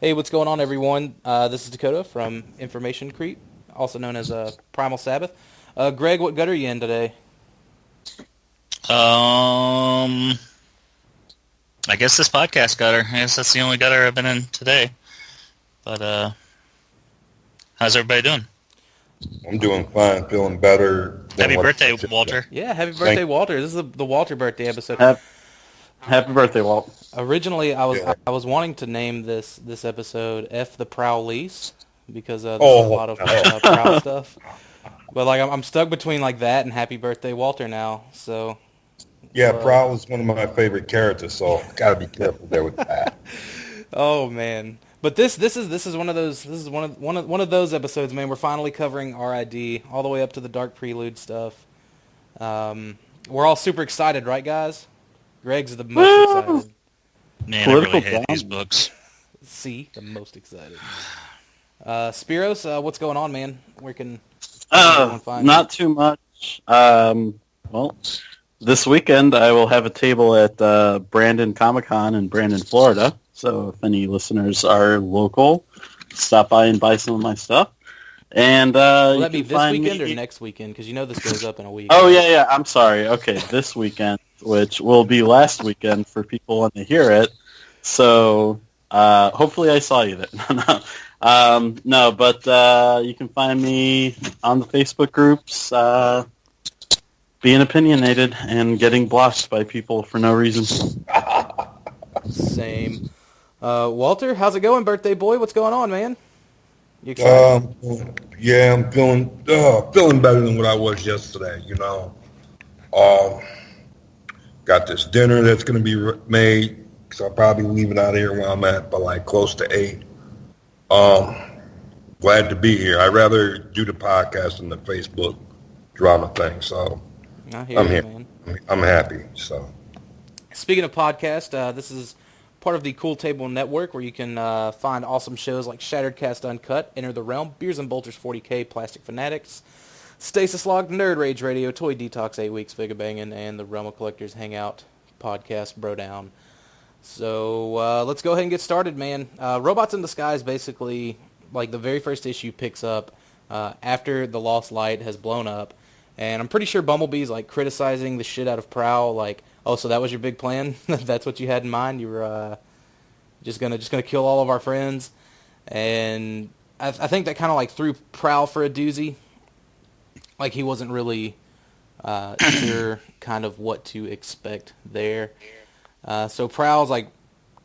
Hey, what's going on, everyone? This is Dakota from Information Creep, also known as Primal Sabbath. Greg, what gut are you in today? I guess this podcast gutter. I guess that's the only gutter I've been in today. But, how's everybody doing? I'm doing fine, feeling better. Happy birthday, Walter. Yeah, happy birthday, Walter. This is the Walter birthday episode. Happy birthday, Walt. Originally, I was wanting to name this episode "F the Prowlice" because there's a lot of Prowl stuff. But like, I'm stuck between like that and "Happy Birthday, Walter" now. So yeah, Prowl is one of my favorite characters, so gotta be careful there with that. Oh man, but this is one of those episodes, man. We're finally covering RID all the way up to the Dark Prelude stuff. We're all super excited, right, guys? Greg's the most excited. Man, I really hate these books. See, the most excited. Spiros, what's going on, man? Where can everyone find not you? Too much. Well, this weekend I will have a table at Brandon Comic-Con in Brandon, Florida. So if any listeners are local, stop by and buy some of my stuff. And will that be this weekend or next weekend? Because you know this goes up in a week. Oh, yeah. I'm sorry. Okay, this weekend, which will be last weekend for people when they hear it. So hopefully I saw you there. But you can find me on the Facebook groups being opinionated and getting blocked by people for no reason. Same. Walter, how's it going, birthday boy? What's going on, man? You excited? Yeah, I'm feeling better than what I was yesterday, you know. Got this dinner that's going to be made, because I'll probably leave it out here where I'm at by like close to 8. Glad to be here. I'd rather do the podcast than the Facebook drama thing, so I'm here. Man. I'm happy. So, speaking of podcast, this is part of the Cool Table Network, where you can find awesome shows like Shattered Cast Uncut, Enter the Realm, Beers and Bolters 40K, Plastic Fanatics, Stasis Logged, Nerd Rage Radio, Toy Detox 8 Weeks, Figure Bangin', and the Realm of Collectors Hangout podcast, Bro Down. So let's go ahead and get started, man. Robots in Disguise, basically, like the very first issue picks up after the Lost Light has blown up, and I'm pretty sure Bumblebee's like criticizing the shit out of Prowl, like, oh, so that was your big plan? That's what you had in mind? You were just gonna kill all of our friends? And I think that kind of like threw Prowl for a doozy. Like he wasn't really sure kind of what to expect there. So Prowl's like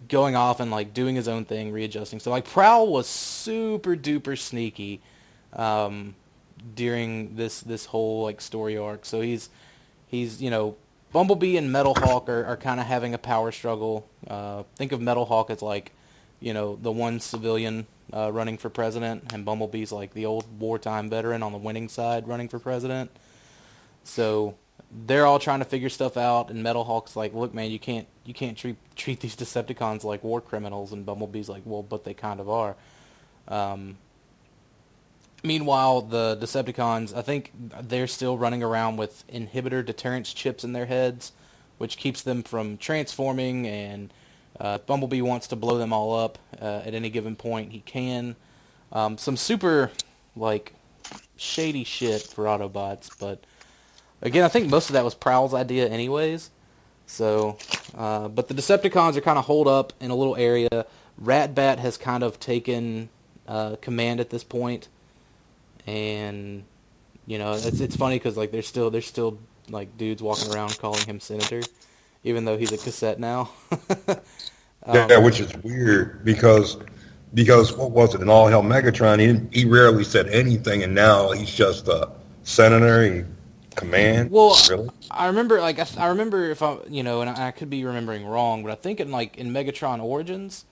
going off and like doing his own thing, readjusting. So like Prowl was super duper sneaky during this whole like story arc. So he's Bumblebee and Metal Hawk are kind of having a power struggle. Think of Metal Hawk as like, the one civilian running for president, and Bumblebee's like the old wartime veteran on the winning side running for president. So they're all trying to figure stuff out, and Metal Hawk's like, look, man, you can't treat these Decepticons like war criminals, and Bumblebee's like, well, but they kind of are. Meanwhile, the Decepticons, I think they're still running around with inhibitor deterrence chips in their heads, which keeps them from transforming, and Bumblebee wants to blow them all up at any given point he can. Some super, like, shady shit for Autobots, but again, I think most of that was Prowl's idea anyways. So, but the Decepticons are kind of holed up in a little area. Ratbat has kind of taken command at this point. And it's funny because like there's still like dudes walking around calling him Senator, even though he's a cassette now. Yeah, which is weird because what was it in All Hell Megatron? He rarely said anything, and now he's just a senator. He command. Well, really? I remember if I and I could be remembering wrong, but I think in Megatron Origins,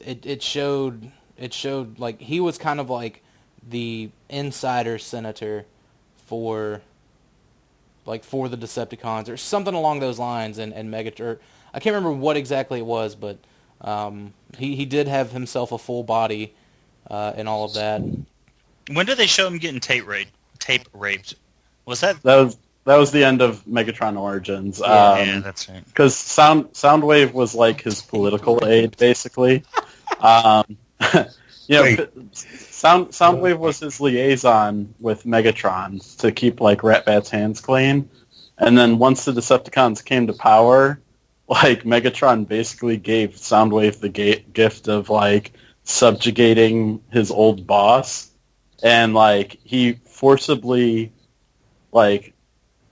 it showed like he was kind of like the insider senator for the Decepticons or something along those lines, and Megatron. I can't remember what exactly it was, but he did have himself a full body and all of that. When did they show him getting tape raped? Was that? That was the end of Megatron Origins. Yeah, that's right. Because Soundwave was like his political aide, basically. You know, Soundwave was his liaison with Megatron to keep like Ratbat's hands clean, and then once the Decepticons came to power, like Megatron basically gave Soundwave the gift of like subjugating his old boss, and like he forcibly like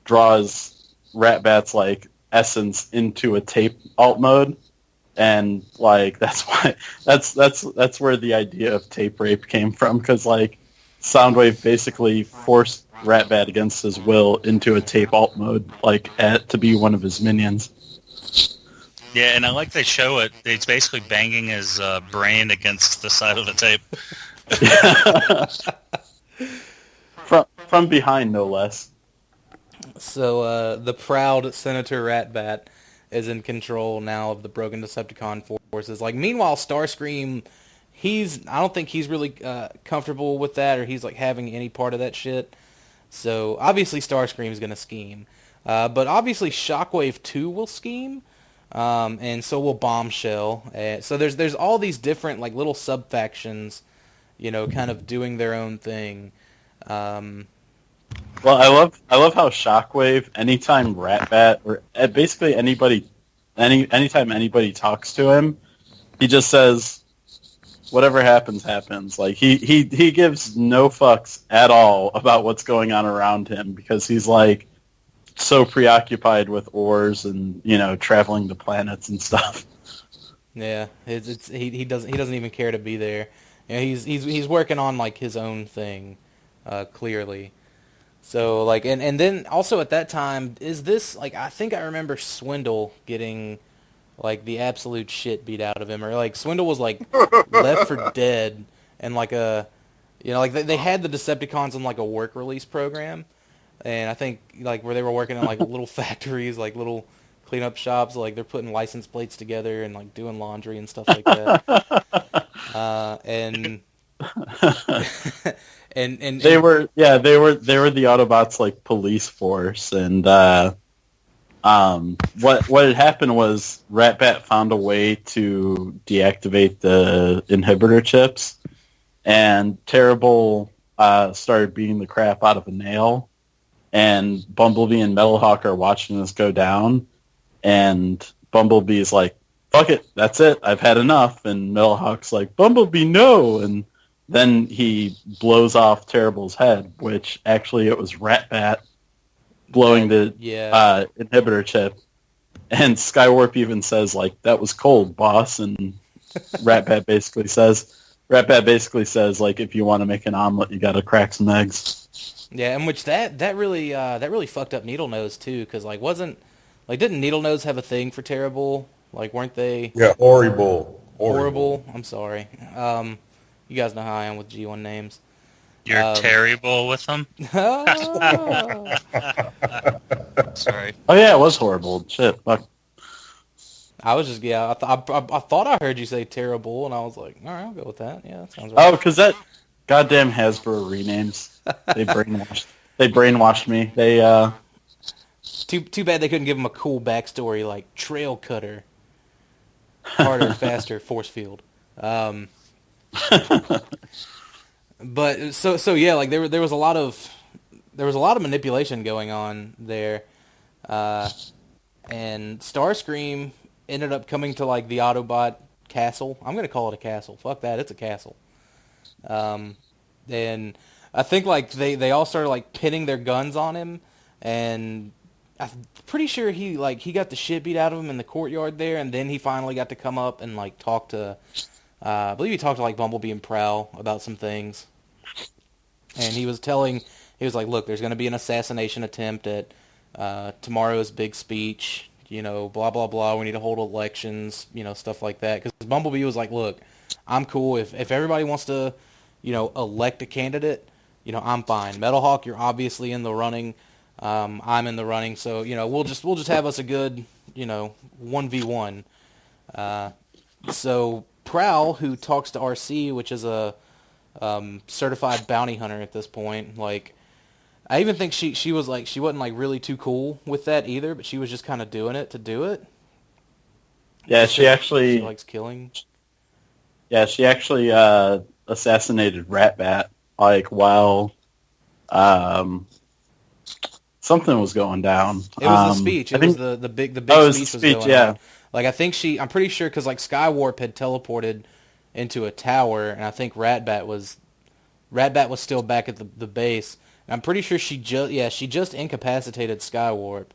draws Ratbat's like essence into a tape alt mode. And like that's where the idea of tape rape came from, because like Soundwave basically forced Ratbat against his will into a tape alt mode, like to be one of his minions. Yeah, and I like they show it. It's basically banging his brain against the side of the tape. from behind, no less. So the proud Senator Ratbat is in control now of the broken Decepticon forces. Like, meanwhile, Starscream, I don't think he's really comfortable with that, or he's like having any part of that shit. So obviously Starscream's gonna scheme, but obviously Shockwave 2 will scheme, and so will Bombshell. So there's all these different like little sub factions, you know, kind of doing their own thing. Well, I love how Shockwave, anytime Ratbat or basically anybody, anytime anybody talks to him, he just says, "Whatever happens, happens." Like he gives no fucks at all about what's going on around him, because he's like so preoccupied with ores and, you know, traveling the planets and stuff. Yeah, he doesn't even care to be there. You know, he's working on like his own thing, clearly. So, like, and then also at that time, is this, like, I think I remember Swindle getting, like, the absolute shit beat out of him. Or, like, Swindle was, like, left for dead. And, like, you know, like, they had the Decepticons in, like, a work release program. And I think, like, where they were working in, like, little factories, like, little cleanup shops. Like, they're putting license plates together and, like, doing laundry and stuff like that. And they were the Autobots' like police force, and what had happened was Ratbat found a way to deactivate the inhibitor chips, and Terrible started beating the crap out of a nail, and Bumblebee and Metalhawk are watching this go down, and Bumblebee's like, "Fuck it, that's it, I've had enough," and Metalhawk's like, "Bumblebee, no!" and then he blows off Terrible's head, which actually it was Ratbat blowing the inhibitor chip. And Skywarp even says, like, "That was cold, boss." And Ratbat basically says, like, "If you want to make an omelet, you got to crack some eggs." Yeah, and which that really fucked up Needlenose too, because like didn't Needlenose have a thing for Terrible? Like, weren't they? Yeah, horrible. I'm sorry. You guys know how I am with G1 names. You're terrible with them? Sorry. Oh, yeah, it was horrible. Shit, fuck. I was just, I thought I heard you say terrible, and I was like, all right, I'll go with that. Yeah, that sounds right. Oh, because that goddamn Hasbro renames. They brainwashed me. They, Too bad they couldn't give him a cool backstory like Trail Cutter. Harder, faster, force field. But so yeah, like there was a lot of manipulation going on there, and Starscream ended up coming to like the Autobot castle. I'm gonna call it a castle. Fuck that, it's a castle. And I think like they all started like pinning their guns on him, and I'm pretty sure he got the shit beat out of him in the courtyard there, and then he finally got to come up and like talk to. I believe he talked to like Bumblebee and Prowl about some things, and he was like, "Look, there's going to be an assassination attempt at tomorrow's big speech. You know, blah blah blah. We need to hold elections. You know, stuff like that." Because Bumblebee was like, "Look, I'm cool if everybody wants to, you know, elect a candidate. You know, I'm fine. Metalhawk, you're obviously in the running. I'm in the running. So you know, we'll just have us a good, you know, 1v1." So Prowl, who talks to RC, which is a certified bounty hunter at this point, like, I even think she was like, she wasn't like really too cool with that either, but she was just kind of doing it to do it. Yeah, she likes killing. Yeah, she actually assassinated Ratbat, like, while something was going down. It was the speech. It was the big speech was going on. Like, I think I'm pretty sure, because, like, Skywarp had teleported into a tower, and I think Ratbat was still back at the base. And I'm pretty sure she just incapacitated Skywarp,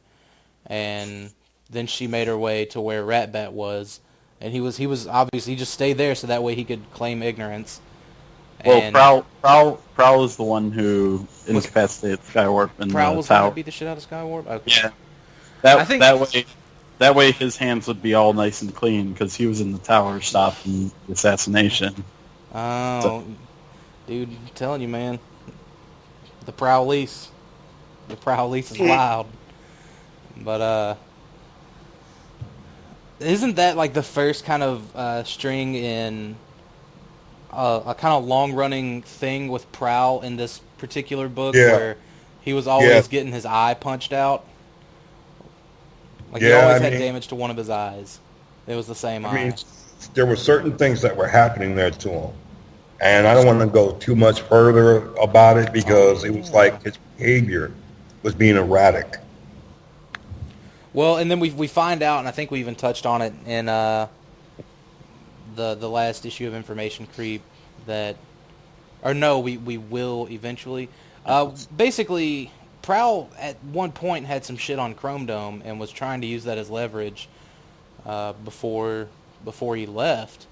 and then she made her way to where Ratbat was, and he was obviously, he just stayed there so that way he could claim ignorance. Well, Prowl is the one who incapacitated Skywarp in the tower. Prowl was the one that beat the shit out of Skywarp? Okay. Yeah. That way his hands would be all nice and clean, because he was in the tower stopping the assassination. Oh, so. Dude, I'm telling you, man. The Prowlice. The Prowlice is wild. But, isn't that, like, the first kind of string in a kind of long-running thing with Prowl in this particular book, where he was always getting his eye punched out? Like, he always had damage to one of his eyes. It was the same eye. I mean, there were certain things that were happening there to him. And I don't want to go too much further about it, because it was like his behavior was being erratic. Well, and then we find out, and I think we even touched on it in the last issue of Information Creep, we will eventually. Basically, Prowl at one point had some shit on Chrome Dome and was trying to use that as leverage before he left.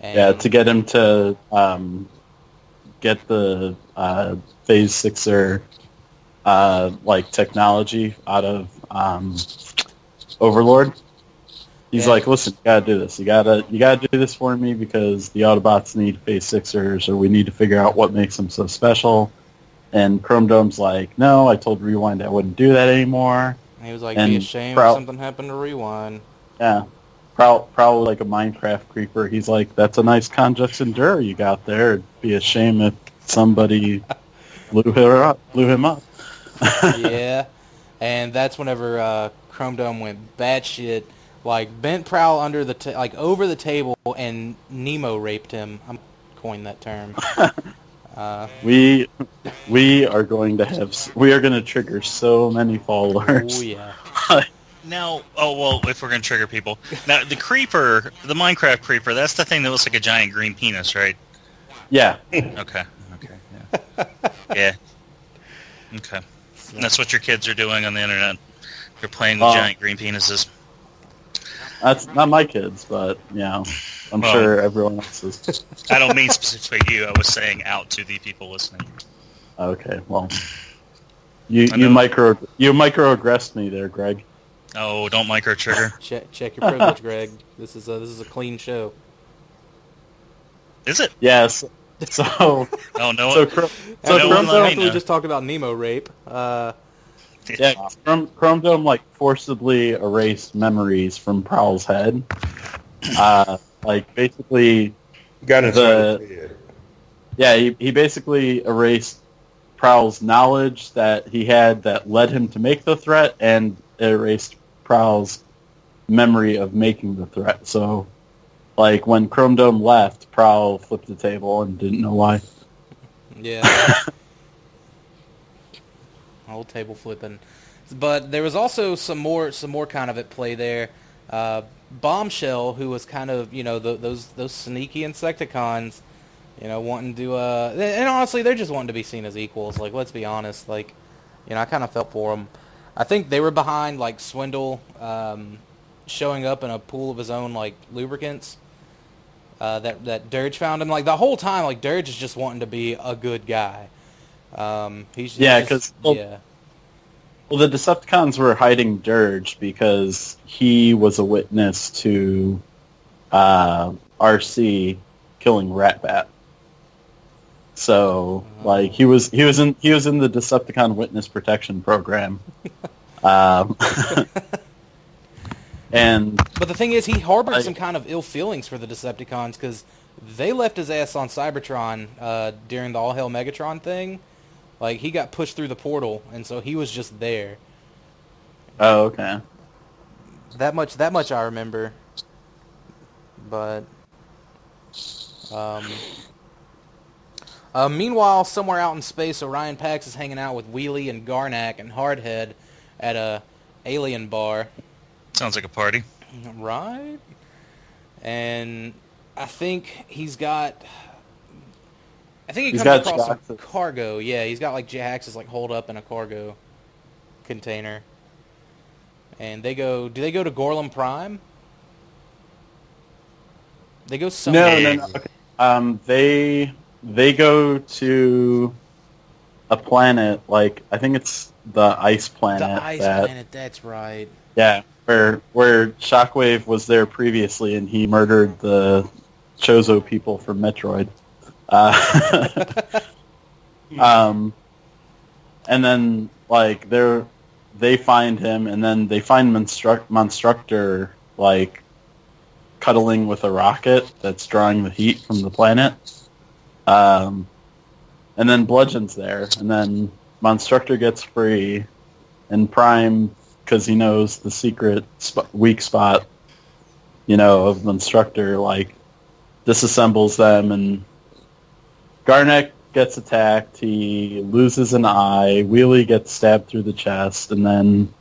And to get him to get the Phase 6er like technology out of Overlord. He's like, listen, you gotta do this. You gotta do this for me, because the Autobots need Phase 6ers, or we need to figure out what makes them so special. And Chrome Dome's like, no, I told Rewind I wouldn't do that anymore. And he was like, be ashamed if something happened to Rewind. Yeah. Probably like a Minecraft creeper. He's like, that's a nice Conjux Enduro you got there. It'd be a shame if somebody blew him up. Yeah. And that's whenever Chrome Dome went batshit, like, bent Prowl under over the table, and Nemo raped him. I'm coined that term. We are going to trigger so many followers. Oh yeah. Now, if we're going to trigger people. Now, the creeper, the Minecraft creeper, that's the thing that looks like a giant green penis, right? Yeah. Okay. Yeah. Yeah. Okay. And that's what your kids are doing on the internet. They're playing with giant green penises. That's not my kids, but, I'm sure everyone else's. I don't mean specifically you. I was saying out to the people listening. Okay, well. You microaggressed me there, Greg. Oh, don't micro trigger. Check your privilege, Greg. This is a clean show. Is it? Yes. So. Oh no. After we just talked about Nemo rape. Chrome Dome forcibly erased memories from Prowl's head. Basically. Got it. Yeah, he basically erased Prowl's knowledge that he had that led him to make the threat, and erased Prowl's memory of making the threat. So, when Chrome Dome left, Prowl flipped the table and didn't know why. Yeah. Whole table flipping. But there was also some more kind of at play there. Bombshell, who was kind of, those sneaky Insecticons, wanting to, and honestly, they're just wanting to be seen as equals. Let's be honest. I kind of felt for them. I think they were behind, Swindle showing up in a pool of his own, lubricants that Dirge found him. The whole time, Dirge is just wanting to be a good guy. Well, the Decepticons were hiding Dirge because he was a witness to RC killing Ratbat. So, he was in the Decepticon Witness Protection Program. But the thing is, he harbored some kind of ill feelings for the Decepticons, because they left his ass on Cybertron during the All Hail Megatron thing. He got pushed through the portal, and so he was just there. Oh, okay. That much I remember. But Meanwhile, somewhere out in space, Orion Pax is hanging out with Wheelie and Garnak and Hardhead at a alien bar. Sounds like a party. Right? And I think he comes across some cargo. Yeah, he's got like Jax's like holed up in a cargo container. And do they go to Gorlum Prime? They go somewhere. No. Okay. They go to a planet, like, I think it's the ice planet. The ice planet, that's right. Yeah, where Shockwave was there previously, and he murdered the Chozo people from Metroid. And then, like, they find him, and then they find Monstructor, like, cuddling with a rocket that's drawing the heat from the planet. And then Bludgeon's there, and then Monstructor gets free, and Prime, because he knows the secret weak spot, of Monstructor, like, disassembles them, and Garnek gets attacked, he loses an eye, Wheelie gets stabbed through the chest, and then,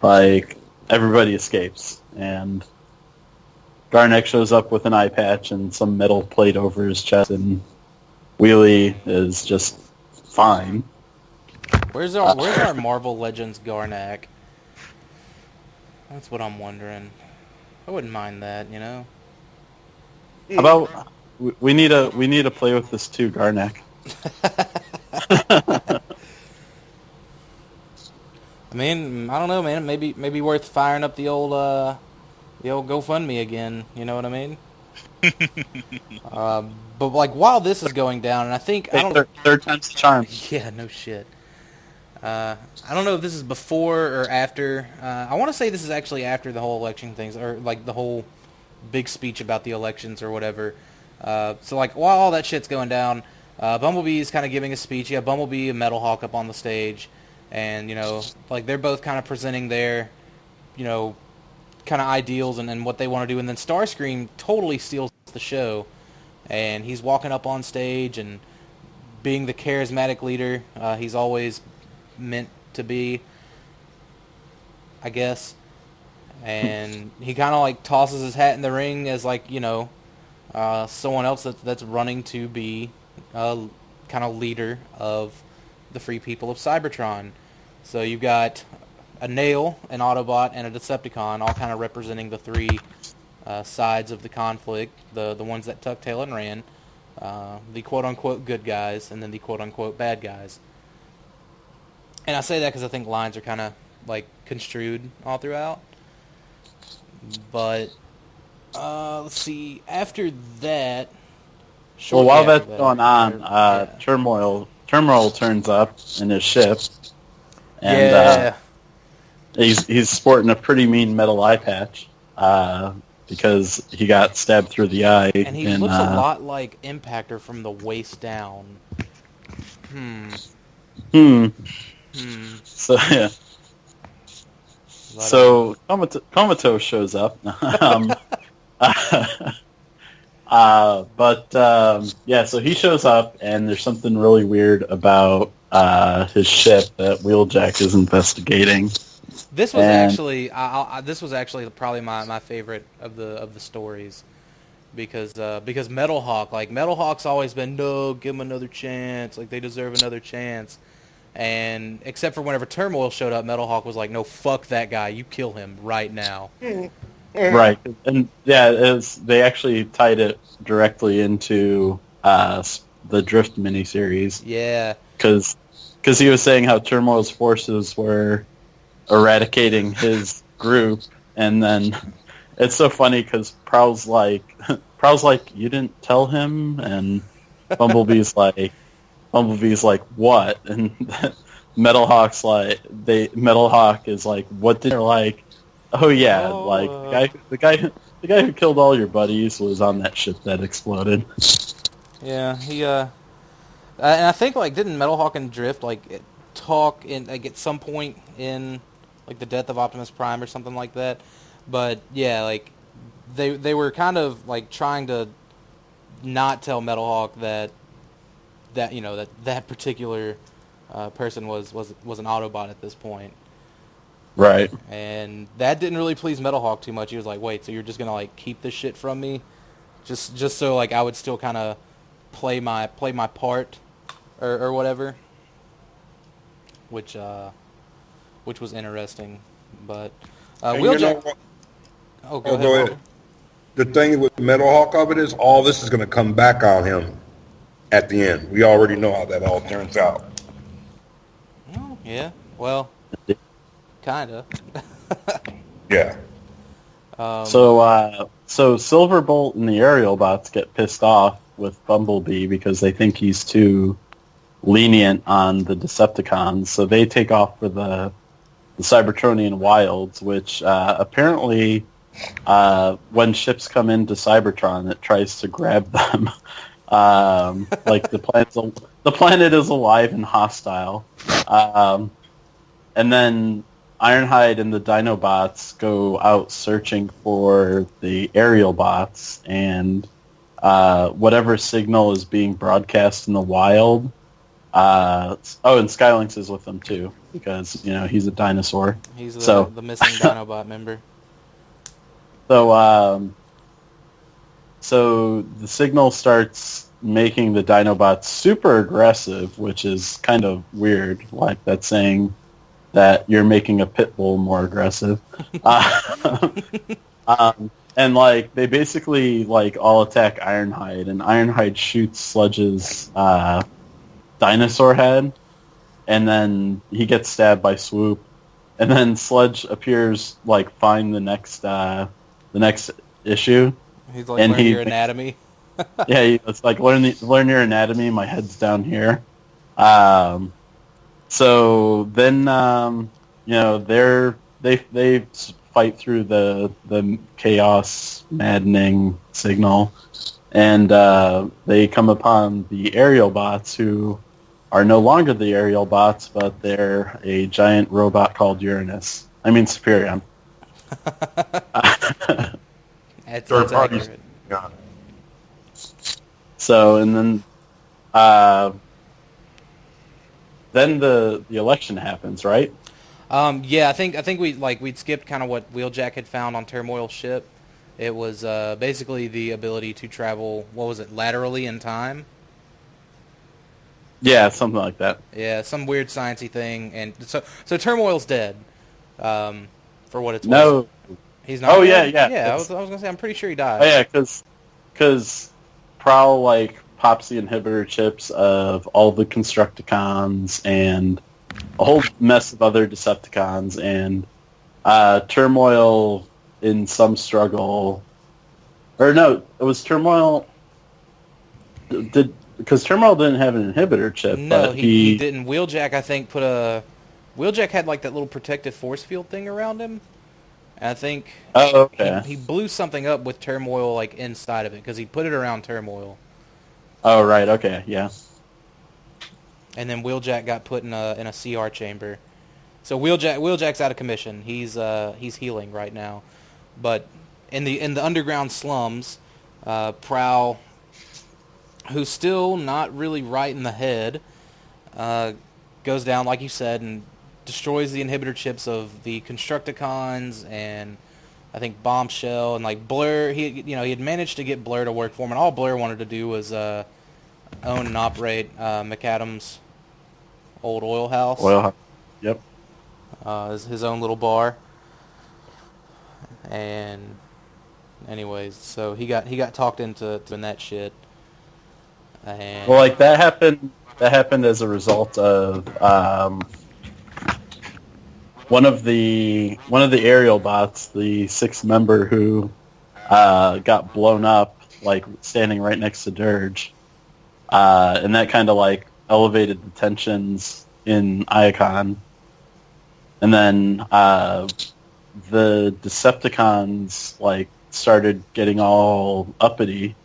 like, everybody escapes, and Garnek shows up with an eye patch and some metal plate over his chest, and Wheelie is just fine. Where's our Marvel Legends Garnak? That's what I'm wondering. I wouldn't mind that, How about we need to play with this too, Garnek. I mean, I don't know, man. Maybe worth firing up the old GoFundMe again. You know what I mean? But like while this is going down, and I think third time's the charm. Yeah, no shit. I don't know if this is before or after. I want to say this is actually after the whole election things, or like the whole big speech about the elections or whatever. So like while all that shit's going down, Bumblebee is kind of giving a speech. You have Bumblebee and Metal Hawk up on the stage, and like they're both kind of presenting their, kind of ideals and what they want to do. And then Starscream totally steals the show, and he's walking up on stage and being the charismatic leader he's always meant to be, I guess. And he kind of like tosses his hat in the ring as like someone else that's running to be kind of leader of the free people of Cybertron. So you've got a Nail, an Autobot, and a Decepticon, all kind of representing the three sides of the conflict, the ones that tucked tail and ran, the quote-unquote good guys, and then the quote-unquote bad guys. And I say that because I think lines are kind of like construed all throughout. But let's see. After that, while that's going on, Turmoil turns up in his ship, and he's sporting a pretty mean metal eye patch because he got stabbed through the eye. And he looks a lot like Impactor from the waist down. So yeah. So Comatose shows up. So he shows up, and there's something really weird about his ship that Wheeljack is investigating. This was actually probably my favorite of the stories, because Metal Hawk's always been, no, give him another chance, like they deserve another chance. And except for whenever Turmoil showed up, Metal Hawk was like, no, fuck that guy, you kill him right now. Right, and they actually tied it directly into the Drift miniseries. Yeah, because he was saying how Turmoil's forces were eradicating his group, and then it's so funny because Prowl's like, you didn't tell him, and Bumblebee's like, what? And Metal Hawk is like, what did? They're like, oh yeah, like the guy who killed all your buddies was on that ship that exploded. Yeah, he and I think like didn't Metal Hawk and Drift talk in at some point in like the death of Optimus Prime or something like that? But yeah, like they were kind of like trying to not tell Metalhawk that particular person was an Autobot at this point. Right. And that didn't really please Metalhawk too much. He was like, "Wait, so you're just gonna like keep this shit from me, just so like I would still kind of play my part, or whatever." Which was interesting, but Wheeljack. Oh, go ahead. The thing with Metalhawk of it is all this is going to come back on him at the end. We already know how that all turns out. Oh, yeah. Well, kinda. Yeah. So Silverbolt and the aerial bots get pissed off with Bumblebee because they think he's too lenient on the Decepticons, so they take off for the Cybertronian wilds, which apparently when ships come into Cybertron, it tries to grab them. Like the planet is alive and hostile. And then Ironhide and the Dinobots go out searching for the aerial bots, and whatever signal is being broadcast in the wild. And Skylynx is with them too, because he's a dinosaur. He's the missing Dinobot member. So the signal starts making the Dinobots super aggressive, which is kind of weird. Like that's saying that you're making a pit bull more aggressive. And like they basically like all attack Ironhide, and Ironhide shoots Sludge's dinosaur head, and then he gets stabbed by Swoop, and then Sludge appears like fine the next issue. He's like, learn your anatomy. Yeah, it's like learn your anatomy. My head's down here. So then they fight through the chaos maddening signal, and they come upon the aerial bots, who are no longer the aerial bots, but they're a giant robot called Superion. That's accurate. Yeah. So, and then the election happens, right? Yeah, I think we'd skipped kind of what Wheeljack had found on Turmoil's ship. It was basically the ability to travel, laterally in time? Yeah, something like that. Yeah, some weird sciencey thing. And so Turmoil's dead, for what it's worth. No. He's not dead? Yeah. Yeah, I was going to say, I'm pretty sure he died. Oh, yeah, because Prowl, pops the inhibitor chips of all the Constructicons and a whole mess of other Decepticons, and Turmoil in some struggle, or no, it was Turmoil. Because Turmoil didn't have an inhibitor chip. No, but he didn't. Wheeljack, I think, Wheeljack had that little protective force field thing around him. And I think he blew something up with Turmoil inside of it, because he put it around Turmoil. Oh, right, okay, yeah. And then Wheeljack got put in a CR chamber. So Wheeljack's out of commission. He's healing right now. But in the underground slums, Prowl, who's still not really right in the head, goes down, like you said, and destroys the inhibitor chips of the Constructicons and I think Bombshell and Blur. He had managed to get Blur to work for him, and all Blur wanted to do was own and operate McAdams' old oil house. Yep. His own little bar. And anyways, so he got talked into doing that shit. And that happened as a result of one of the aerial bots, the 6th member who got blown up, standing right next to Dirge, and that kind of elevated the tensions in Iacon. And then the Decepticons started getting all uppity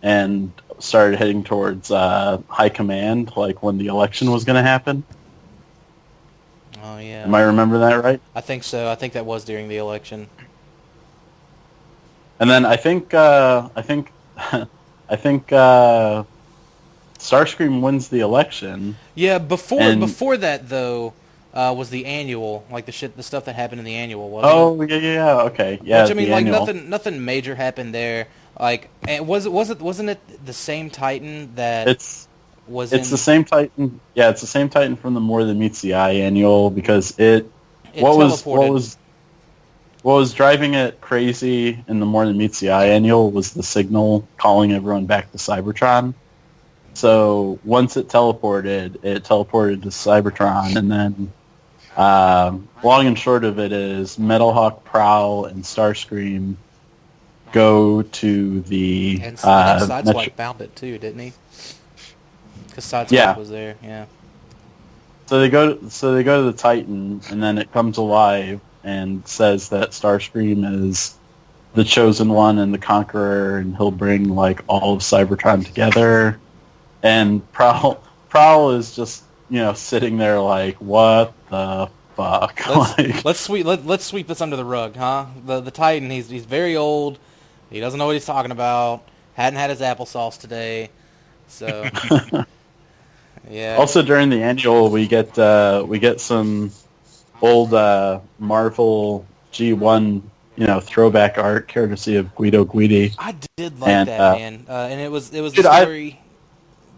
and started heading towards high command, when the election was going to happen. Oh yeah. Am I remembering that right? I think so. I think that was during the election. And then I think I think Starscream wins the election. Yeah, before that though, was the annual, like the stuff that happened in the annual, wasn't it? Oh yeah, okay, yeah. Which I mean, like annual. nothing major happened there. Like, and wasn't it the same Titan that It's the same Titan. Yeah, it's the same Titan from the More Than Meets the Eye annual because what was driving it crazy in the More Than Meets the Eye annual was the signal calling everyone back to Cybertron. So once it teleported to Cybertron, and then long and short of it is Metalhawk, Prowl, and Starscream go to the and Sideswipe found it too, didn't he? Because Sideswipe was there, yeah. So they go to the Titan, and then it comes alive and says that Starscream is the chosen one and the conqueror, and he'll bring like all of Cybertron together. And Prowl is just sitting there like, what the fuck? Let's sweep this under the rug, huh? The Titan, he's very old. He doesn't know what he's talking about. Hadn't had his applesauce today, so yeah. Also during the annual, we get some old Marvel G1 throwback art courtesy of Guido Guidi. I did like that, man, and it was the story.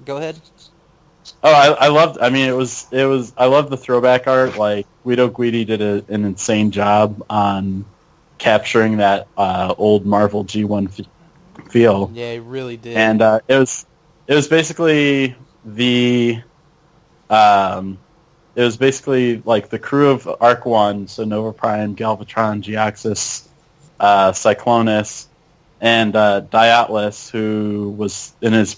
Go ahead. Oh, I loved. I mean, it was. I love the throwback art. Like Guido Guidi did an insane job on capturing that old Marvel G1 feel. Yeah, he really did. And it was basically the like the crew of Arc 1, so Nova Prime, Galvatron, Geoxys, Cyclonus, and Diatlas, who was in his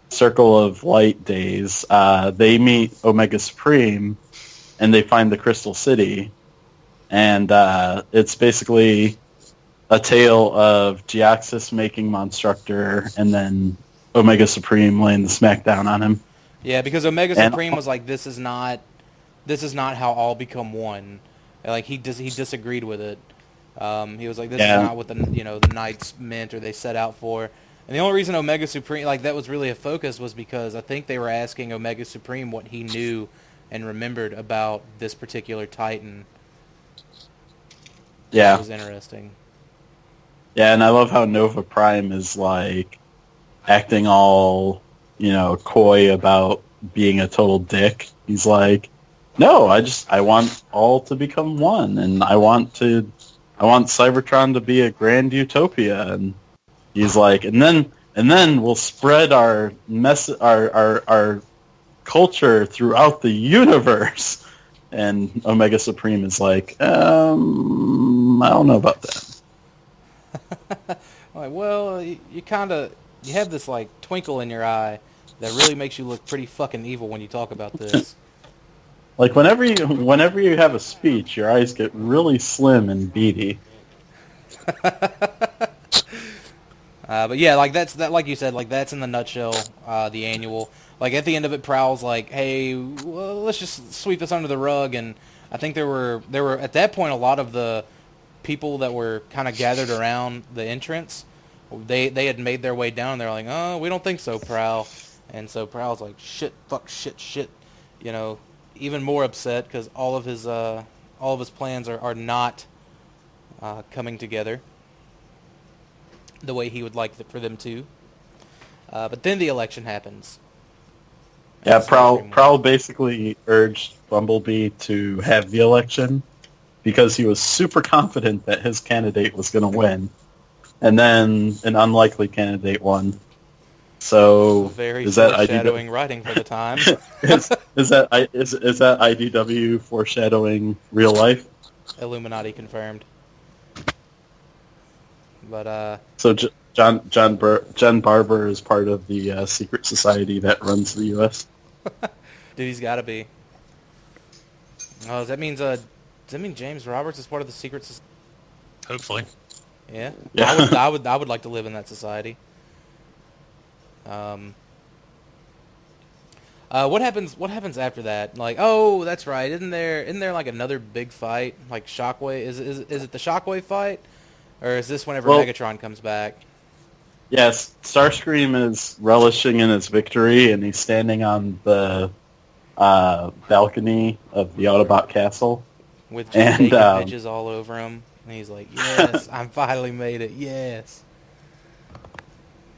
Circle of Light days. They meet Omega Supreme, and they find the Crystal City, and it's basically a tale of Geoxys making Monstructor, and then Omega Supreme laying the smackdown on him. Yeah, because Omega Supreme was like, this is not how all become one. Like he disagreed with it. He was like, this is not what the Knights meant or they set out for. And the only reason Omega Supreme, like, that was really a focus was because I think they were asking Omega Supreme what he knew and remembered about this particular Titan. Yeah. It was interesting. Yeah, and I love how Nova Prime is, like, acting all, coy about being a total dick. He's like, no, I want all to become one, and I want Cybertron to be a grand utopia, and he's like, and then we'll spread our culture throughout the universe. And Omega Supreme is like, I don't know about that. Like, well, you have this like twinkle in your eye that really makes you look pretty fucking evil when you talk about this. Like whenever you have a speech, your eyes get really slim and beady. But yeah, like like you said, like that's in the nutshell, the annual. Like at the end of it, Prowl's like, "Hey, well, let's just sweep this under the rug." And I think there were at that point a lot of the people that were kind of gathered around the entrance. They had made their way down. They're like, "Oh, we don't think so, Prowl." And so Prowl's like, "Shit, fuck, shit," even more upset because all of his plans are not coming together the way he would like for them to. But then the election happens. Yeah, Prowl basically urged Bumblebee to have the election because he was super confident that his candidate was going to win. And then an unlikely candidate won. So very is that foreshadowing writing for the time? is that IDW foreshadowing real life? Illuminati confirmed. But so John Barber is part of the secret society that runs the U.S. Dude, he's got to be. Oh, does that mean James Roberts is part of the secret society? Hopefully. Yeah. Yeah. I would like to live in that society. What happens after that? Like, oh, that's right. Isn't there like another big fight? Like Shockwave? Is it the Shockwave fight? Or is this whenever Megatron comes back? Yes, Starscream is relishing in his victory, and he's standing on the balcony of the Autobot castle. With just naked bitches all over him. And he's like, yes, I finally made it, yes.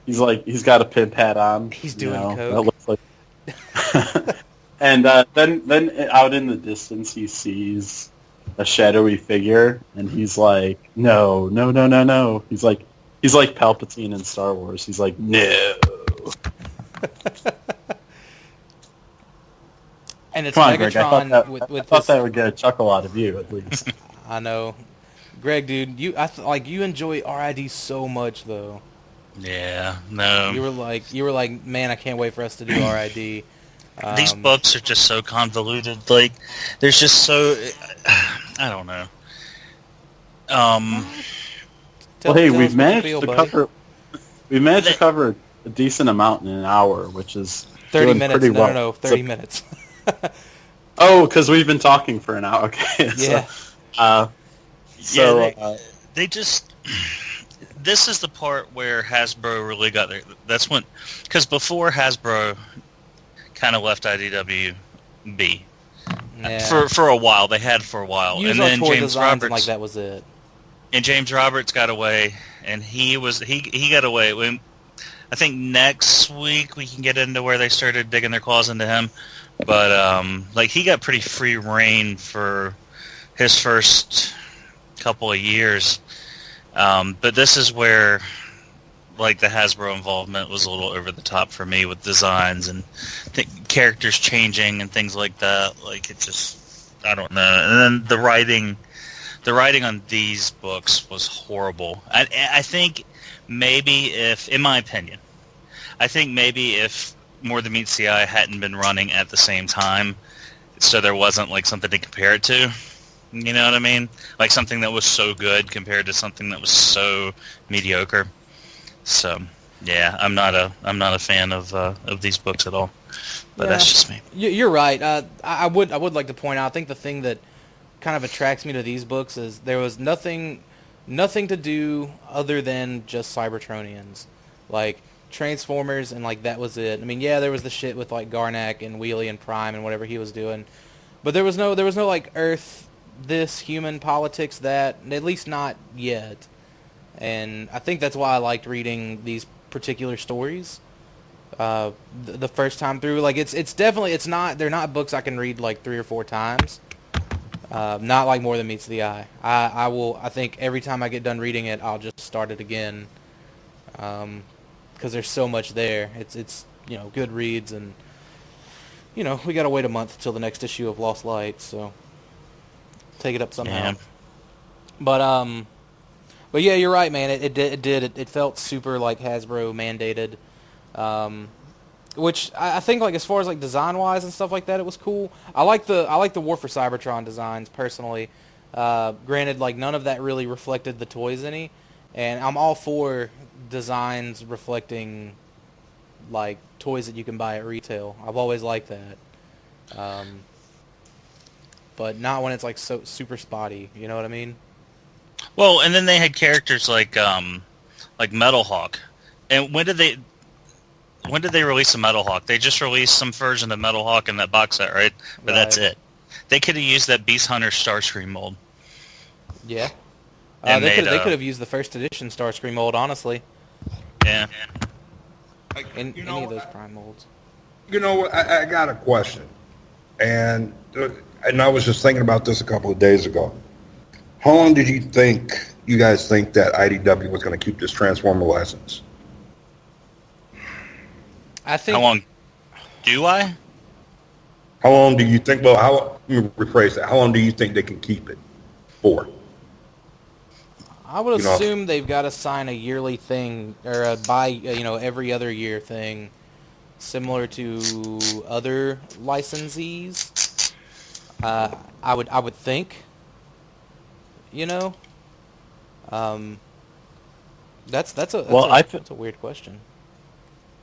He's got a pimp hat on. He's doing coke. That looks like... And then out in the distance he sees a shadowy figure, and he's like, no. He's like Palpatine in Star Wars. He's like, no. And it's Come on, Megatron Greg. I thought that would get a chuckle out of you, at least. I know. Greg, dude, you enjoy RID so much, though. Yeah, no. You were like, man, I can't wait for us to do RID. These books are just so convoluted. Like, there's just so... I don't know. Well, hey, we've managed to cover a decent amount in an hour, which is 30 minutes. Pretty well. No, 30 minutes. Oh, because we've been talking for an hour. Okay. Yeah. They just... This is the part where Hasbro really got there. That's when... Because before Hasbro kind of left IDW be. Yeah. For a while. They had for a while. Use and our then toy James designs Roberts... and, like, that was it. And James Roberts got away, and he got away. I think next week we can get into where they started digging their claws into him. But, he got pretty free reign for his first couple of years. But this is where, the Hasbro involvement was a little over the top for me with designs and characters changing and things like that. It just, I don't know. And then the writing on these books was horrible. I think maybe in my opinion, if More Than Meets the Eye hadn't been running at the same time, so there wasn't something to compare it to. You know what I mean? Something that was so good compared to something that was so mediocre. So, yeah, I'm not a fan of these books at all. But that's just me. You're right. I would like to point out, I think the thing that kind of attracts me to these books is there was nothing to do other than just Cybertronians. Transformers and that was it. I mean, yeah, there was the shit with Garnak and Wheelie and Prime and whatever he was doing. But there was no Earth this, human politics, that, at least not yet. And I think that's why I liked reading these particular stories the first time through. It's definitely, they're not books I can read 3 or 4 times. Not More Than Meets the Eye. I think every time I get done reading it, I'll just start it again. Because there's so much there. It's good reads, and we gotta wait a month till the next issue of Lost Light, so take it up somehow. Yeah. But yeah, you're right, man. It felt super Hasbro mandated, which I think as far as design wise and stuff like that, it was cool. I like the War for Cybertron designs personally. Granted, none of that really reflected the toys any, and I'm all for designs reflecting toys that you can buy at retail. I've always liked that. But not when it's so super spotty, you know what I mean? Well, and then they had characters like Metal Hawk. And when did they release the Metal Hawk? They just released some version of Metal Hawk in that box set, right? But that's it. They could have used that Beast Hunter Starscream mold. Yeah. They could have used the first edition Starscream mold, honestly. Yeah. Any of those Prime molds. I got a question. And I was just thinking about this a couple of days ago. How long did you guys think that IDW was going to keep this Transformer license? I think... How long do I? How long do you think... Well, let me rephrase that. How long do you think they can keep it for? I would assume they've got to sign a yearly thing, or every other year thing, similar to other licensees. I would think. That's a weird question.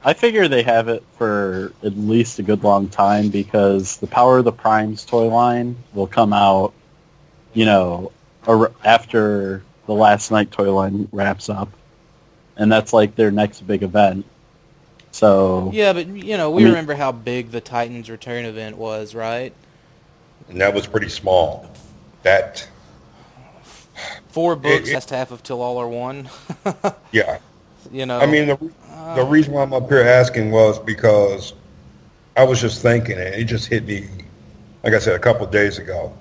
I figure they have it for at least a good long time, because the Power of the Primes toy line will come out, after the Last Night toy line wraps up. and that's like their next big event. So yeah, but we remember how big the Titans Return event was, right? And that was pretty small. That 4 books. That's half of Till All Are One. Yeah. I mean, the reason why I'm up here asking was because I was just thinking, and it just hit me, like I said, a couple of days ago.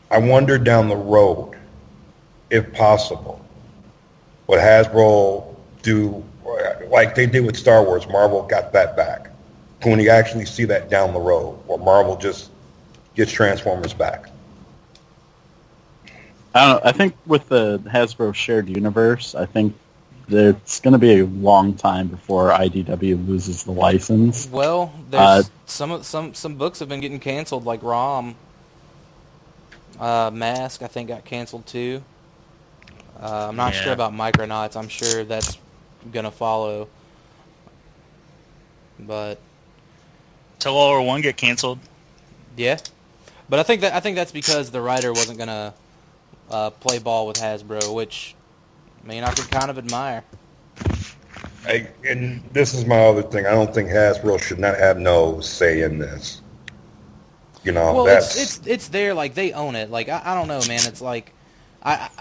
I wonder down the road, if possible, what Hasbro do, like they did with Star Wars. Marvel got that back. When you actually see that down the road, or Marvel just gets Transformers back. I don't know. I think with the Hasbro shared universe, I think it's going to be a long time before IDW loses the license. Well, there's some books have been getting canceled, like ROM. Mask, I think, got canceled too. I'm not sure about Micronauts. I'm sure that's going to follow. But Till All Are One get canceled. Yeah, but I think that's because the writer wasn't going to play ball with Hasbro, which I could kind of admire. And this is my other thing. I don't think Hasbro should not have no say in this. Well, that's it's there. Like, they own it. Like, I don't know, man. It's like,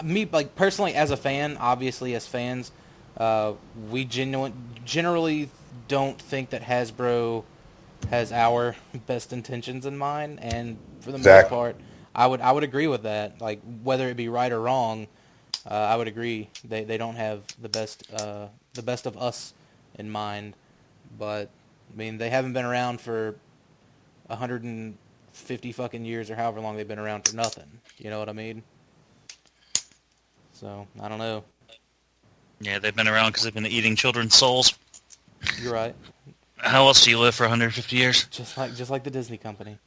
me personally as a fan, obviously as fans, we generally don't think that Hasbro has our best intentions in mind, and for the most part, I would agree with that. Like, whether it be right or wrong, I would agree. They don't have the best of us in mind, but they haven't been around for 150 fucking years or however long they've been around for nothing. You know what I mean? So I don't know. Yeah, they've been around because they've been eating children's souls. You're right. How else do you live for 150 years? Just like the Disney company.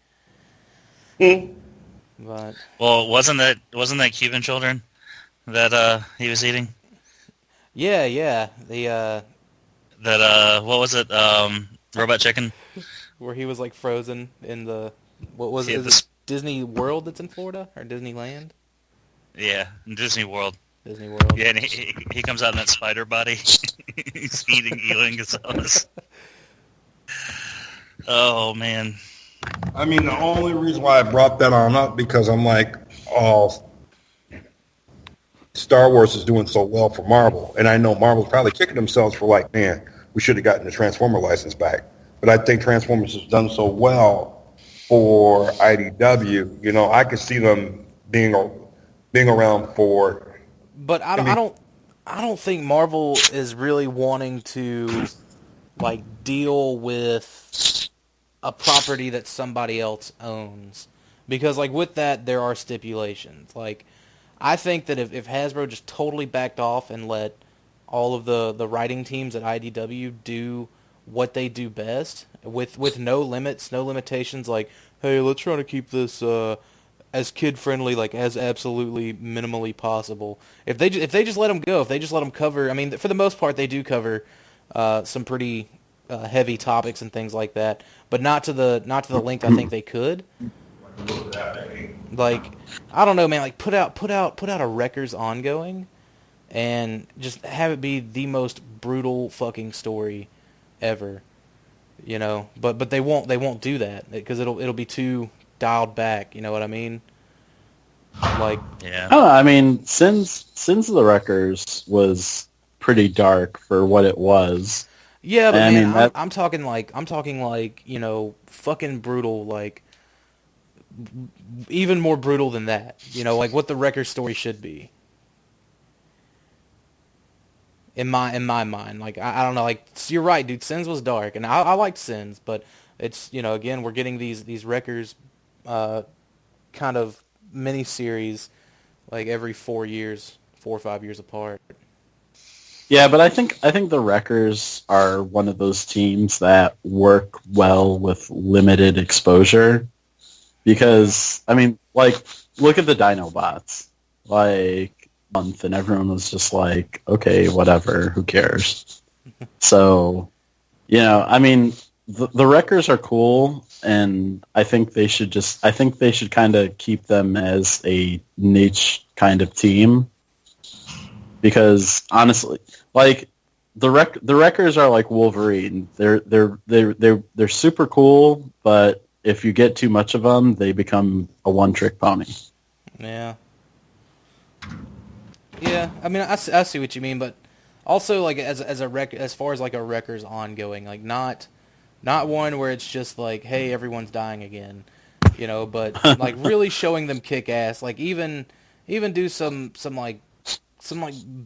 But well, wasn't that Cuban children that he was eating? Yeah. What was it? Robot Chicken? Where he was like frozen in the Disney World that's in Florida or Disneyland? Yeah, in Disney World. Disney World. Yeah, and he comes out in that spider body. He's eating Elan Gonzalez. Oh, man. The only reason why I brought that on up because I'm like, Star Wars is doing so well for Marvel, and I know Marvel's probably kicking themselves for like, man, we should have gotten the Transformer license back. But I think Transformers has done so well for IDW. I could see them being around for. But I don't think Marvel is really wanting to like deal with a property that somebody else owns, because like with that there are stipulations. Like, I think that if Hasbro just totally backed off and let all of the writing teams at IDW do what they do best with no limits, no limitations, like, hey, let's try to keep this as kid-friendly, like, as absolutely minimally possible. If they just let them go, if they just let them cover, for the most part, they do cover some pretty heavy topics and things like that, but not to the length I think they could. Like, I don't know, man. Like, put out a Wreckers ongoing, and just have it be the most brutal fucking story ever. But they won't do that because it'll be too dialed back. You know what I mean? Like, yeah. I don't know, Sins of the Wreckers was pretty dark for what it was. Yeah, but I'm talking like fucking brutal, like even more brutal than that. Like what the Wrecker story should be. In my mind, like I don't know, like you're right, dude. Sins was dark, and I liked Sins, but it's again we're getting these Wreckers kind of mini series like every 4 or 5 years apart. Yeah, but I think the Wreckers are one of those teams that work well with limited exposure, because like look at the Dinobots, like month, and everyone was just like, okay, whatever, who cares? So, the Wreckers are cool, and I think they should kind of keep them as a niche kind of team, because honestly, like the Wreckers are like Wolverine. They're super cool, but if you get too much of them, they become a one-trick pony. Yeah. Yeah, I mean, I see what you mean, but also like as far as like a Wreckers ongoing, like not one where it's just like, hey, everyone's dying again, but like really showing them kick ass, like even do some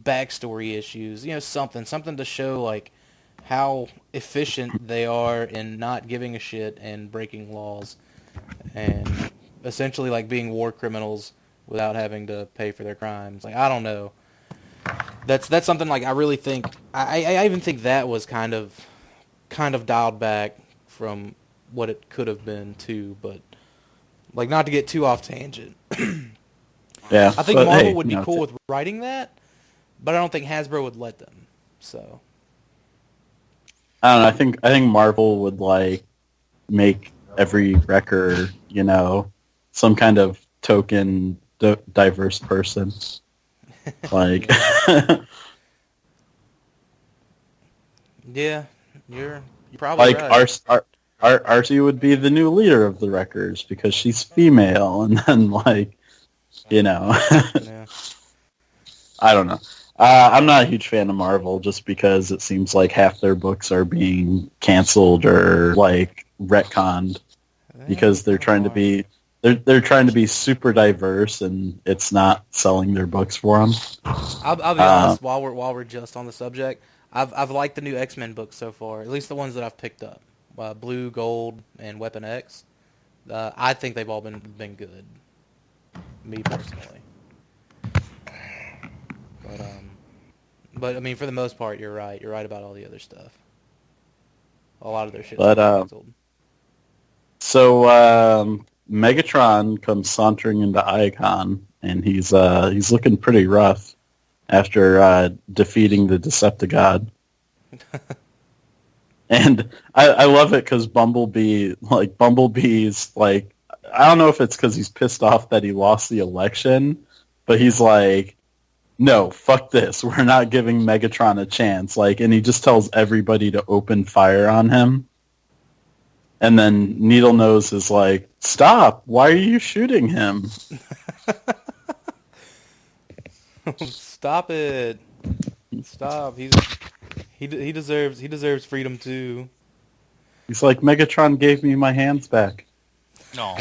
backstory issues, something to show like how efficient they are in not giving a shit and breaking laws and essentially like being war criminals without having to pay for their crimes. Like, I don't know. That's something like I really think I even think that was kind of dialed back from what it could have been too, but like not to get too off tangent. Yeah. I think Marvel would be cool with writing that, but I don't think Hasbro would let them. So I don't know. I think Marvel would like make every Wrecker, some kind of token diverse person. Like, yeah, you're probably like right. Arcee would be the new leader of the Wreckers because she's female, and then like, Yeah. I don't know. I'm not a huge fan of Marvel just because it seems like half their books are being canceled or like retconned because they're trying to be they're trying to be super diverse and it's not selling their books for them. I'll be honest. While we're just on the subject, I've liked the new X-Men books so far. At least the ones that I've picked up, Blue, Gold, and Weapon X. I think they've all been good. Me personally. But I mean, for the most part, you're right. You're right about all the other stuff. A lot of their shit's canceled. So Megatron comes sauntering into Icon, and he's looking pretty rough after defeating the Decepticon. And I love it because Bumblebee's like, I don't know if it's because he's pissed off that he lost the election, but he's like, no, fuck this. We're not giving Megatron a chance. Like, and he just tells everybody to open fire on him. And then Needlenose is like, stop. Why are you shooting him? Stop it. Stop. He deserves freedom too. He's like, Megatron gave me my hands back. No.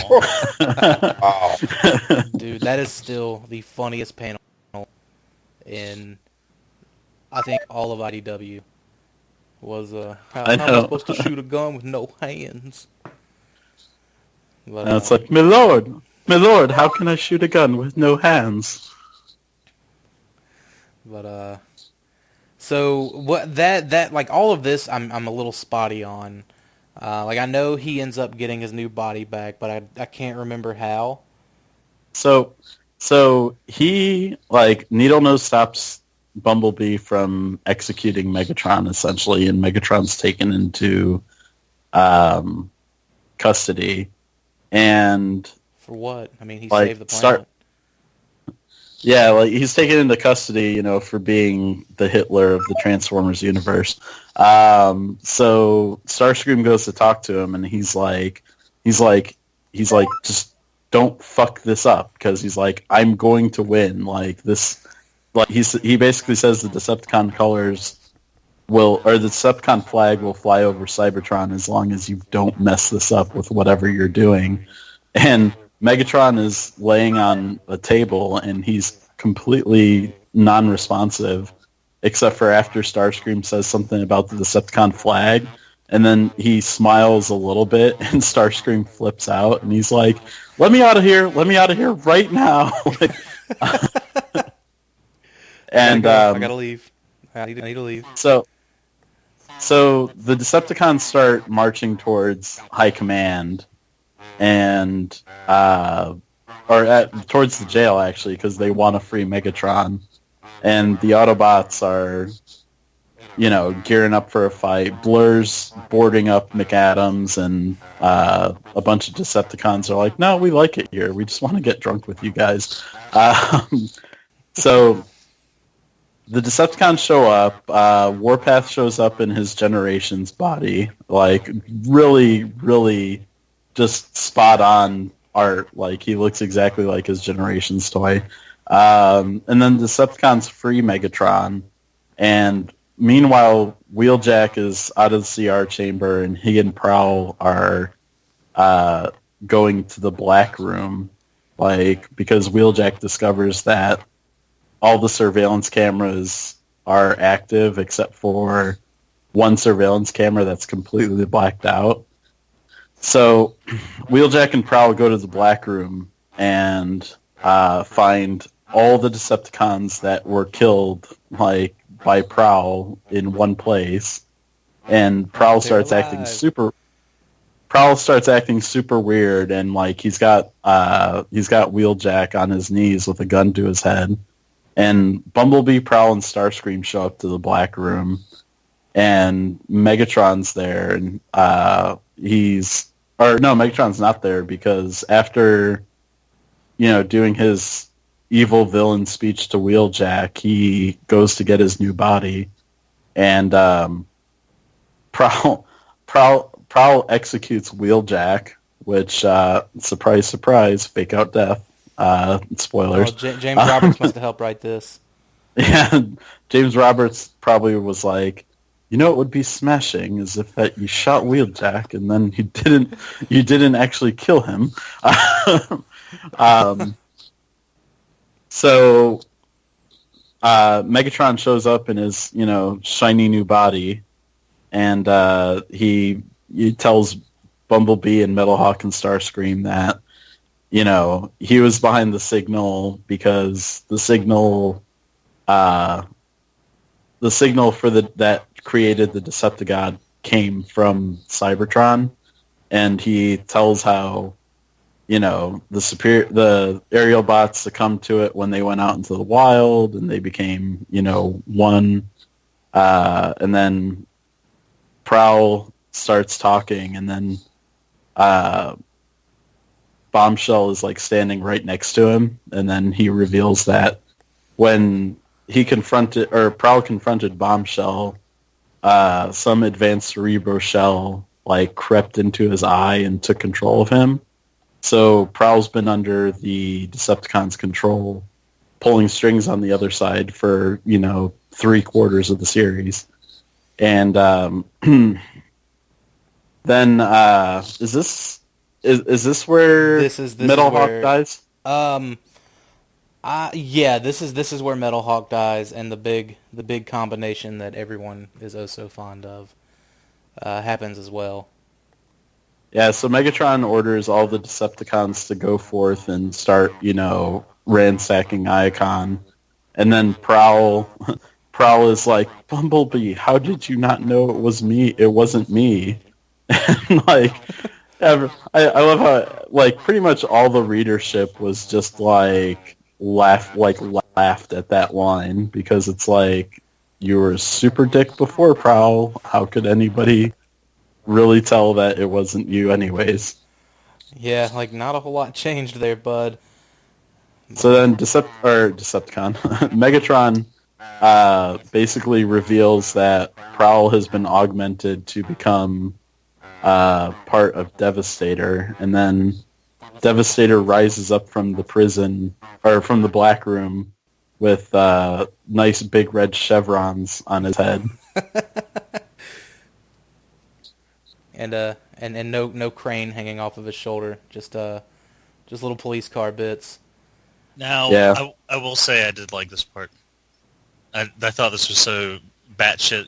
Wow. Dude, that is still the funniest panel in, I think, all of IDW. Was how am I supposed to shoot a gun with no hands? But, and it's like, my lord, how can I shoot a gun with no hands? But so what that like all of this, I'm a little spotty on. Like I know he ends up getting his new body back, but I can't remember how. So he, like, Needlenose stops Bumblebee from executing Megatron, essentially, and Megatron's taken into custody. And for what? I mean, he like, saved the planet. Yeah, like, he's taken into custody, for being the Hitler of the Transformers universe. So Starscream goes to talk to him, and he's like, just don't fuck this up, because he's like, I'm going to win. Like, this, like, he basically says the Decepticon colors the Decepticon flag will fly over Cybertron as long as you don't mess this up with whatever you're doing. And Megatron is laying on a table, and he's completely non-responsive, except for after Starscream says something about the Decepticon flag, and then he smiles a little bit, and Starscream flips out, and he's like, let me out of here right now. And I gotta leave. I need to leave. So the Decepticons start marching towards High Command, and towards the jail, actually, because they want to free Megatron. And the Autobots are, gearing up for a fight. Blur's boarding up McAdams, and a bunch of Decepticons are like, no, we like it here. We just want to get drunk with you guys. So the Decepticons show up. Warpath shows up in his Generations body, like really, really, just spot on art. Like he looks exactly like his Generations toy. And then Decepticons free Megatron, and meanwhile, Wheeljack is out of the CR chamber, and he and Prowl are going to the Black Room, like because Wheeljack discovers that all the surveillance cameras are active except for one surveillance camera that's completely blacked out. So Wheeljack and Prowl go to the Black Room and find all the Decepticons that were killed like by Prowl in one place, and Prowl starts acting super weird, and like he's got Wheeljack on his knees with a gun to his head. And Bumblebee, Prowl, and Starscream show up to the Black Room, and Megatron's there, and Megatron's not there because after, doing his evil villain speech to Wheeljack, he goes to get his new body, and Prowl executes Wheeljack, which surprise, surprise, fake out death. Spoilers. James Roberts must have helped write this. Yeah, James Roberts probably was like, it would be smashing is if that you shot Wheeljack and then you didn't actually kill him. So Megatron shows up in his shiny new body, and he tells Bumblebee and Metalhawk and Starscream that he was behind the signal because the signal for that created the Decepticon came from Cybertron, and he tells how the aerial bots succumbed to it when they went out into the wild and they became one, and then Prowl starts talking, and then Bombshell is like standing right next to him, and then he reveals that when Prowl confronted Bombshell, some advanced Cerebro shell like crept into his eye and took control of him. So Prowl's been under the Decepticons' control, pulling strings on the other side for 3/4 of the series, and then is this where Metalhawk dies? Yeah, this is where Metalhawk dies, and the big combination that everyone is oh so fond of happens as well. Yeah, so Megatron orders all the Decepticons to go forth and start, ransacking Iacon, and then Prowl is like, Bumblebee, how did you not know it was me? It wasn't me. And I love how pretty much all the readership was just laughed at that line, because it's like, you were a super dick before, Prowl. How could anybody really tell that it wasn't you anyways? Yeah, not a whole lot changed there, bud. So then Decepticon Megatron basically reveals that Prowl has been augmented to become part of Devastator, and then Devastator rises up from the prison, or from the Black Room, with nice big red chevrons on his head. And no crane hanging off of his shoulder, just little police car bits. Now, yeah. I will say I did like this part. I thought this was so batshit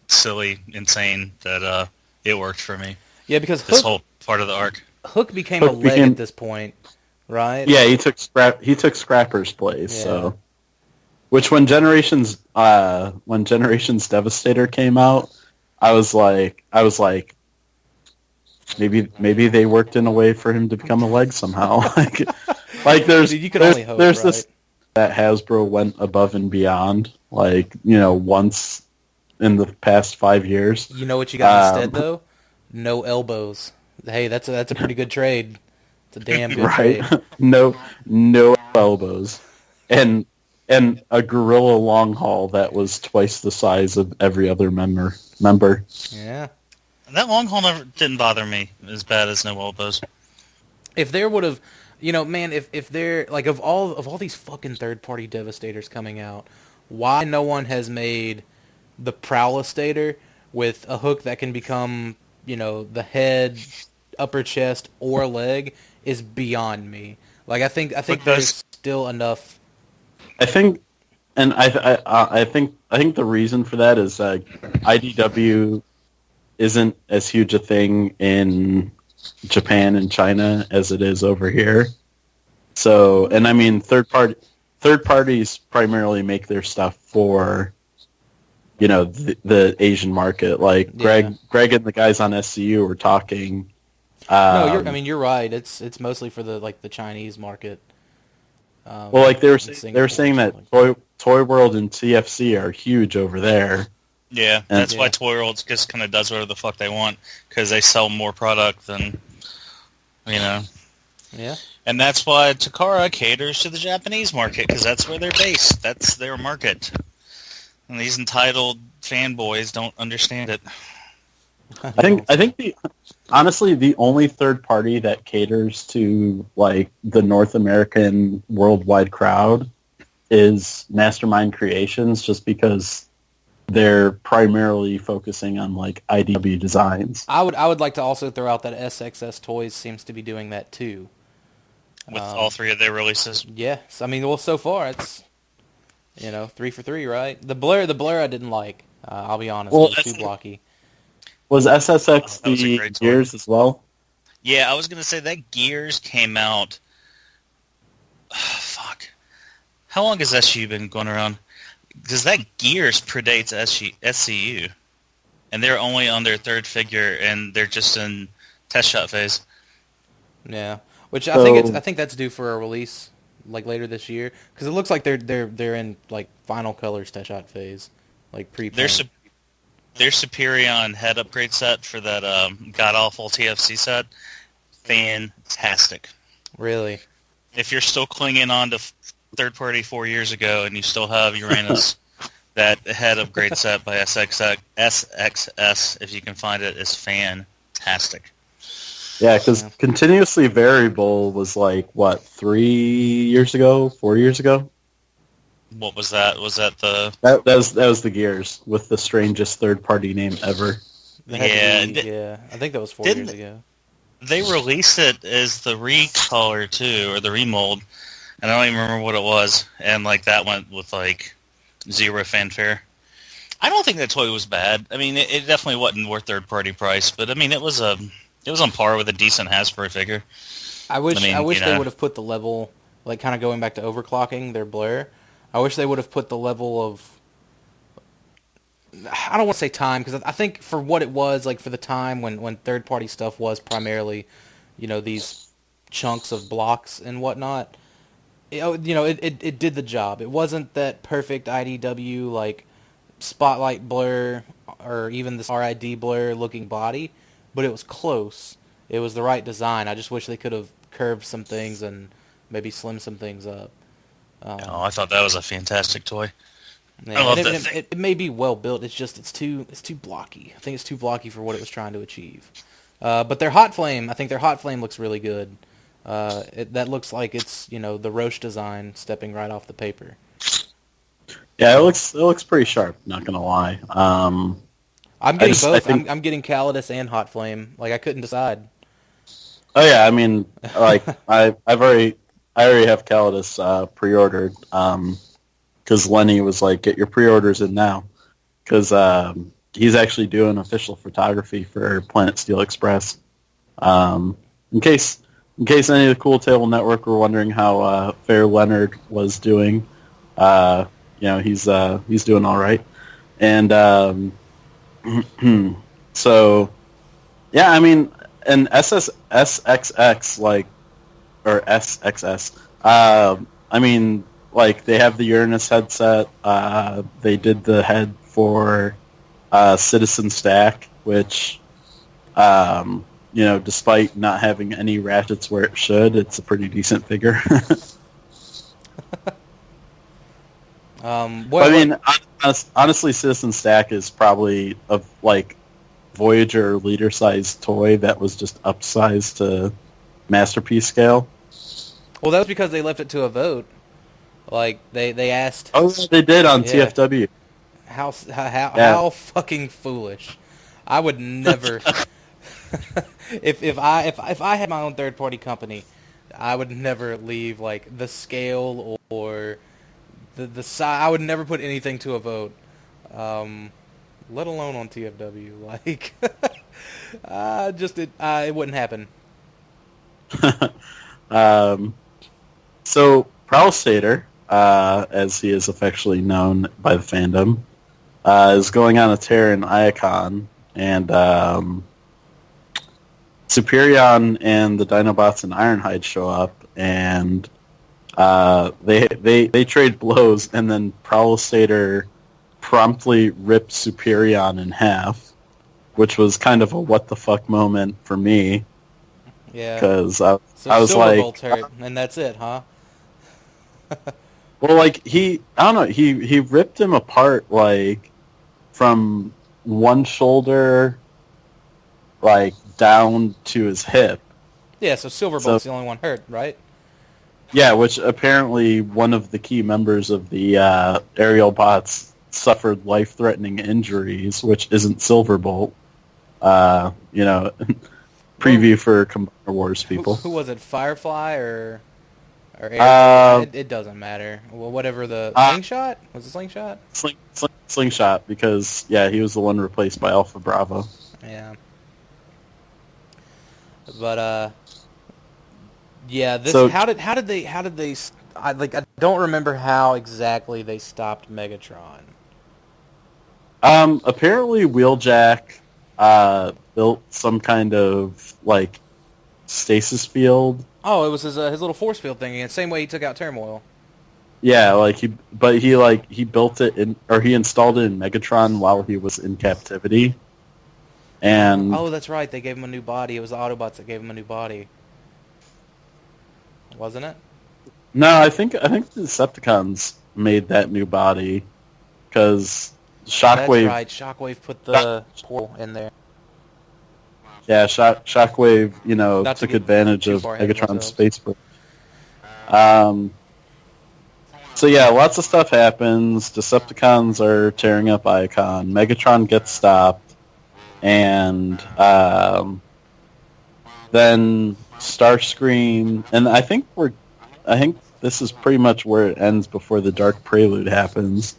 silly, insane that it worked for me. Yeah, because this whole part of the arc. Hook became a leg at this point, right? Yeah, he took Scrapper's place. Yeah. So, which when Generations Devastator came out, I was like, maybe they worked in a way for him to become a leg somehow. There's Dude, you can only hope, there's right? this that Hasbro went above and beyond, once in the past 5 years. You know what you got instead though? No elbows. Hey, that's a pretty good trade. It's a damn good right? trade. No elbows. And and a gorilla long haul that was twice the size of every other member. Yeah. That long haul never didn't bother me as bad as No Elbows. If there would have, man, if there, like, of all these fucking third-party Devastators coming out, why no one has made the Prowlice with a hook that can become, the head, upper chest, or leg is beyond me. Like, I think there's still enough. I think the reason for that is IDW isn't as huge a thing in Japan and China as it is over here. So, and I mean, third parties primarily make their stuff for, the Asian market. Like Greg and the guys on SCU were talking. No, you're right. It's mostly for the Chinese market. Well, like they were saying that Toy World and TFC are huge over there. Yeah, that's why Toy World just kind of does whatever the fuck they want because they sell more product than, Yeah. And that's why Takara caters to the Japanese market because that's where they're based. That's their market. And these entitled fanboys don't understand it. I think honestly the only third party that caters to like the North American worldwide crowd is Mastermind Creations, just because they're primarily focusing on like IDW designs. I would like to also throw out that SXS Toys seems to be doing that too. With all three of their releases. Yes, I mean, well, so far it's 3 for 3, right? The blur I didn't like. I'll be honest, it was too blocky. Was SSX the Gears as well? Yeah, I was gonna say that Gears came out. Fuck, how long has SCU been going around? Because that Gears predates SCU, and they're only on their third figure, and they're just in test shot phase. Yeah, which I think that's due for a release like later this year, because it looks like they're in like final colors test shot phase, like pre-paint. Their Superion head upgrade set for that god awful TFC set, fantastic. Really, if you're still clinging on to third party 4 years ago and you still have Uranus, that head upgrade set by SXS, if you can find it, is fantastic. Yeah, because Continuously Variable was like, what, 3 years ago, 4 years ago? What was that? Was that the... That was the Gears, with the strangest third-party name ever. Yeah, I think that was 4 years ago. They released it as the recolor, too, or the remold, and I don't even remember what it was, and like that went with like zero fanfare. I don't think that toy was bad. I mean, it definitely wasn't worth third-party price, but I mean, it was on par with a decent Hasbro figure. I wish they would have put the level, like kind of going back to overclocking their blur. I wish they would have put the level of, I don't want to say time, because I think for what it was, like for the time when third-party stuff was primarily, these chunks of blocks and whatnot, it did the job. It wasn't that perfect IDW, like, spotlight blur or even this RID blur looking body, but it was close. It was the right design. I just wish they could have curved some things and maybe slimmed some things up. I thought that was a fantastic toy. Yeah, I love that thing. It may be well built. It's just it's too blocky. I think it's too blocky for what it was trying to achieve. But their Hot Flame, I think their Hot Flame looks really good. That looks like it's the Roche design stepping right off the paper. Yeah, it looks pretty sharp. Not gonna lie. I'm getting both. I'm getting Calidus and Hot Flame. Like I couldn't decide. Oh yeah, I mean, like I already have Calidus pre-ordered because Lenny was like, "Get your pre-orders in now," because he's actually doing official photography for Planet Steel Express. In case any of the Cool Table Network were wondering how Fair Leonard was doing, he's doing all right, and so yeah, I mean, and SXX like or SXS, I mean, like they have the Uranus headset. They did the head for Citizen Stack, which despite not having any ratchets where it should, it's a pretty decent figure. Honestly, Citizen Stack is probably a Voyager liter-sized toy that was just upsized to masterpiece scale. Well, that was because they left it to a vote. Like they asked. Oh, they did on TFW. How fucking foolish! I would never. if I had my own third-party company, I would never leave the scale or the size. I would never put anything to a vote. Let alone on TFW. It wouldn't happen. So Prowlice, as he is affectionately known by the fandom, is going on a tear in Iacon, and Superion and the Dinobots and Ironhide show up, and they trade blows, and then Prowlice promptly ripped Superion in half, which was kind of a what the fuck moment for me. Yeah. Because I was Silverbolt's hurt, and that's it, huh? Well, I don't know, he ripped him apart, from one shoulder, down to his hip. Yeah, so Silverbolt's the only one hurt, right? Yeah, which apparently one of the key members of the aerial bots suffered life-threatening injuries, which isn't Silverbolt. Preview for Combiner Wars people. Who was it? Firefly or it doesn't matter. Well, whatever the Slingshot? Was it Slingshot? Slingshot, because he was the one replaced by Alpha Bravo. Yeah. But how did they I don't remember how exactly they stopped Megatron. Apparently Wheeljack built some kind of stasis field. Oh, it was his little force field thing, and same way he took out Turmoil. Yeah, he built it he installed it in Megatron while he was in captivity. And that's right, they gave him a new body. It was the Autobots that gave him a new body. Wasn't it? No, I think the Decepticons made that new body, because Shockwave... That's right, Shockwave put the portal in there. Yeah, Shockwave, took advantage of Megatron's space bridge. So yeah, lots of stuff happens. Decepticons are tearing up Iacon. Megatron gets stopped, and then Starscream, and I think this is pretty much where it ends before the Dark Prelude happens.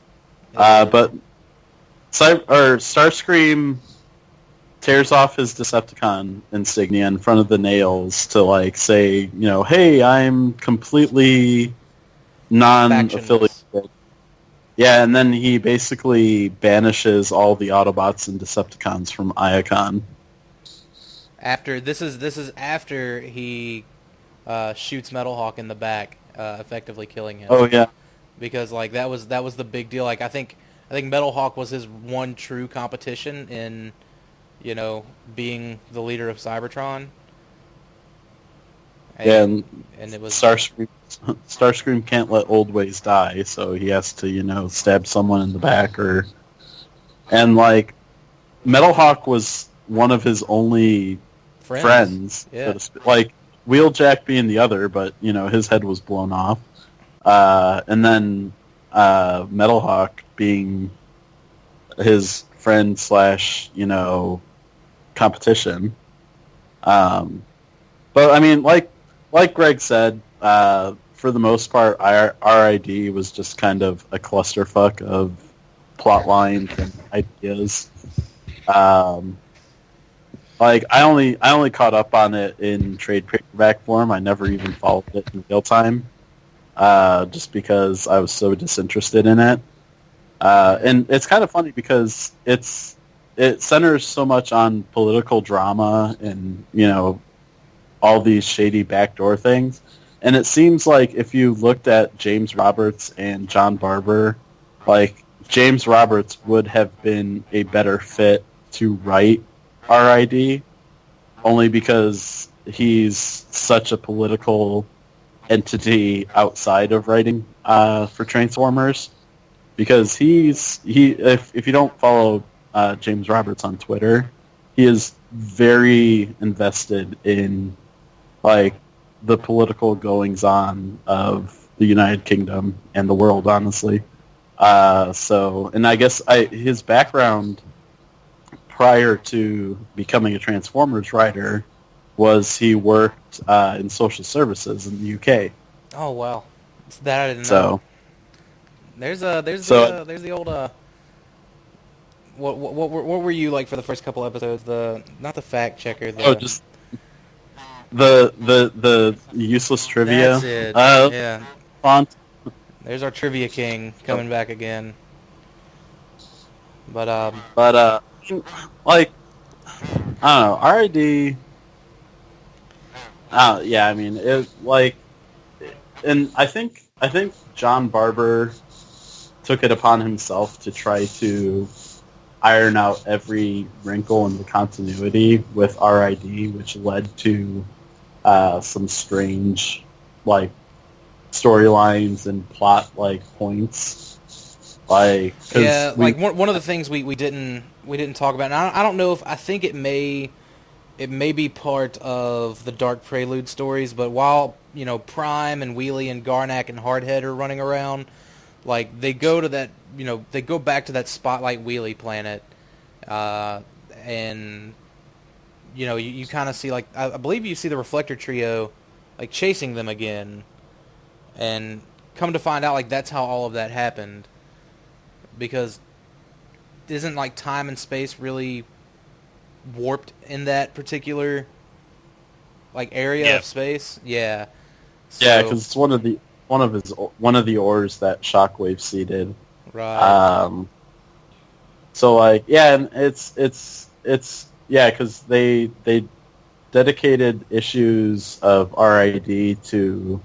But Starscream tears off his Decepticon insignia in front of the nails to say, hey, I'm completely non-affiliated. Yeah, and then he basically banishes all the Autobots and Decepticons from Iacon. This is after he shoots Metalhawk in the back, effectively killing him. Oh yeah, because that was the big deal. I think Metalhawk was his one true competition in being the leader of Cybertron. And it was Starscream can't let old ways die, so he has to stab someone in the back and Metalhawk was one of his only friends. Yeah. Wheeljack being the other, but his head was blown off, and then Metalhawk being his friend / competition. But I mean, like Greg said, for the most part, RID was just kind of a clusterfuck of plot lines and ideas. I only caught up on it in trade paperback form. I never even followed it in real time, just because I was so disinterested in it. And it's kind of funny because it centers so much on political drama and all these shady backdoor things. And it seems like if you looked at James Roberts and John Barber, James Roberts would have been a better fit to write RID, only because he's such a political entity outside of writing for Transformers. because if you don't follow James Roberts on Twitter, he is very invested in like the political goings on of the United Kingdom and the world, honestly. And I guess his background prior to becoming a Transformers writer was he worked in social services in the UK. Oh wow, that I didn't know. So there's the old what were you like for the first couple episodes? Not the fact checker. Just the useless trivia. That's it. Yeah. Font. There's our trivia king coming back again. But like I don't know, RID. Yeah, I mean it like, and I think John Barber took it upon himself to try to iron out every wrinkle in the continuity with RID, which led to some strange like storylines and plot like points. Like one of the things we didn't talk about, and I don't know if I think it may be part of the Dark Prelude stories, but while Prime and Wheelie and Garnak and Hardhead are running around, like they go to that they go back to that Spotlight Wheelie planet, and you kind of see like I believe you see the Reflector Trio like chasing them again, and come to find out like that's how all of that happened, because isn't like time and space really warped in that particular like area of space? Yeah. So, yeah, because it's one of the ores that Shockwave seeded. Right. So like and it's yeah, because they dedicated issues of RID to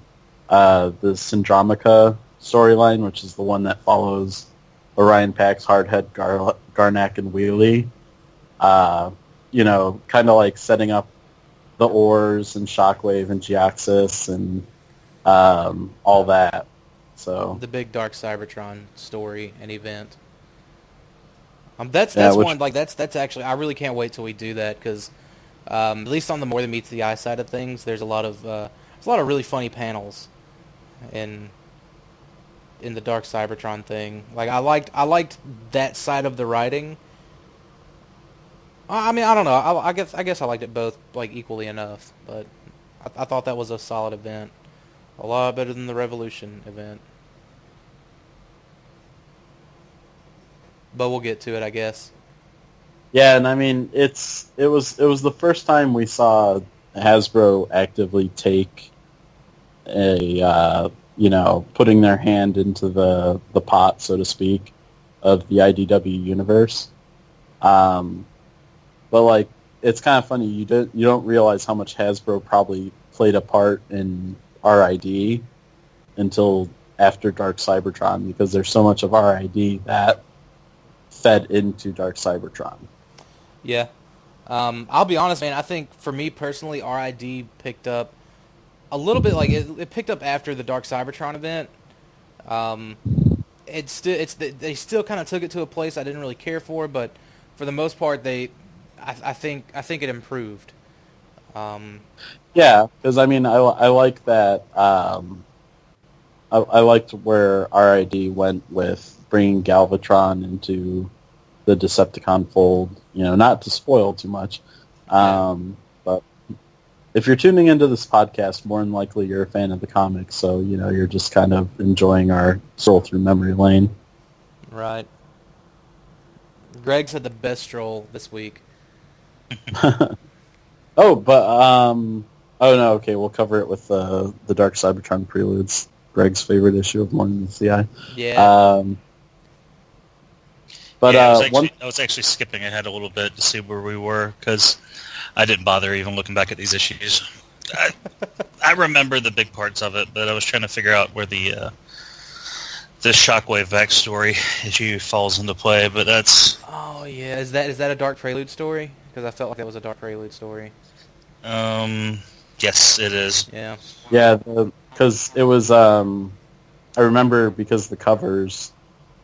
the Syndromica storyline, which is the one that follows Orion Pax, Hardhead, Garnak, and Wheelie. Kind of like setting up the ores and Shockwave and Geoxys and all that. So the big Dark Cybertron story and event. That's one like that's actually I really can't wait till we do that, because at least on the More Than Meets the Eye side of things, there's a lot of really funny panels in the Dark Cybertron thing. Like I liked that side of the writing. I mean, I don't know. I guess I liked it both like equally enough, but I thought that was a solid event. A lot better than the Revolution event. But we'll get to it, I guess. Yeah, and I mean, it was the first time we saw Hasbro actively take a putting their hand into the pot, so to speak, of the IDW universe. But like, it's kind of funny. You don't realize how much Hasbro probably played a part in RID until after Dark Cybertron, because there's so much of RID that fed into Dark Cybertron. Yeah. I'll be honest, man. I think for me personally, RID picked up a little bit. Like it picked up after the Dark Cybertron event. They still kind of took it to a place I didn't really care for, but for the most part, I think it improved. Yeah, because I mean, I like that. I liked where RID went with bringing Galvatron into the Decepticon fold. Not to spoil too much, but if you're tuning into this podcast, more than likely you're a fan of the comics, so you're just kind of enjoying our stroll through memory lane. Right. Greg's had the best stroll this week. Oh no, okay, we'll cover it with the Dark Cybertron Preludes, Greg's favorite issue of More Than the Eye. Yeah. But I was actually skipping ahead a little bit to see where we were, because I didn't bother even looking back at these issues. I remember the big parts of it, but I was trying to figure out where the Shockwave backstory issue falls into play. But that's... Oh yeah, is that a Dark Prelude story? Because I felt like that was a Dark Prelude story. Yes, it is. Yeah. Yeah, because it was. I remember because the covers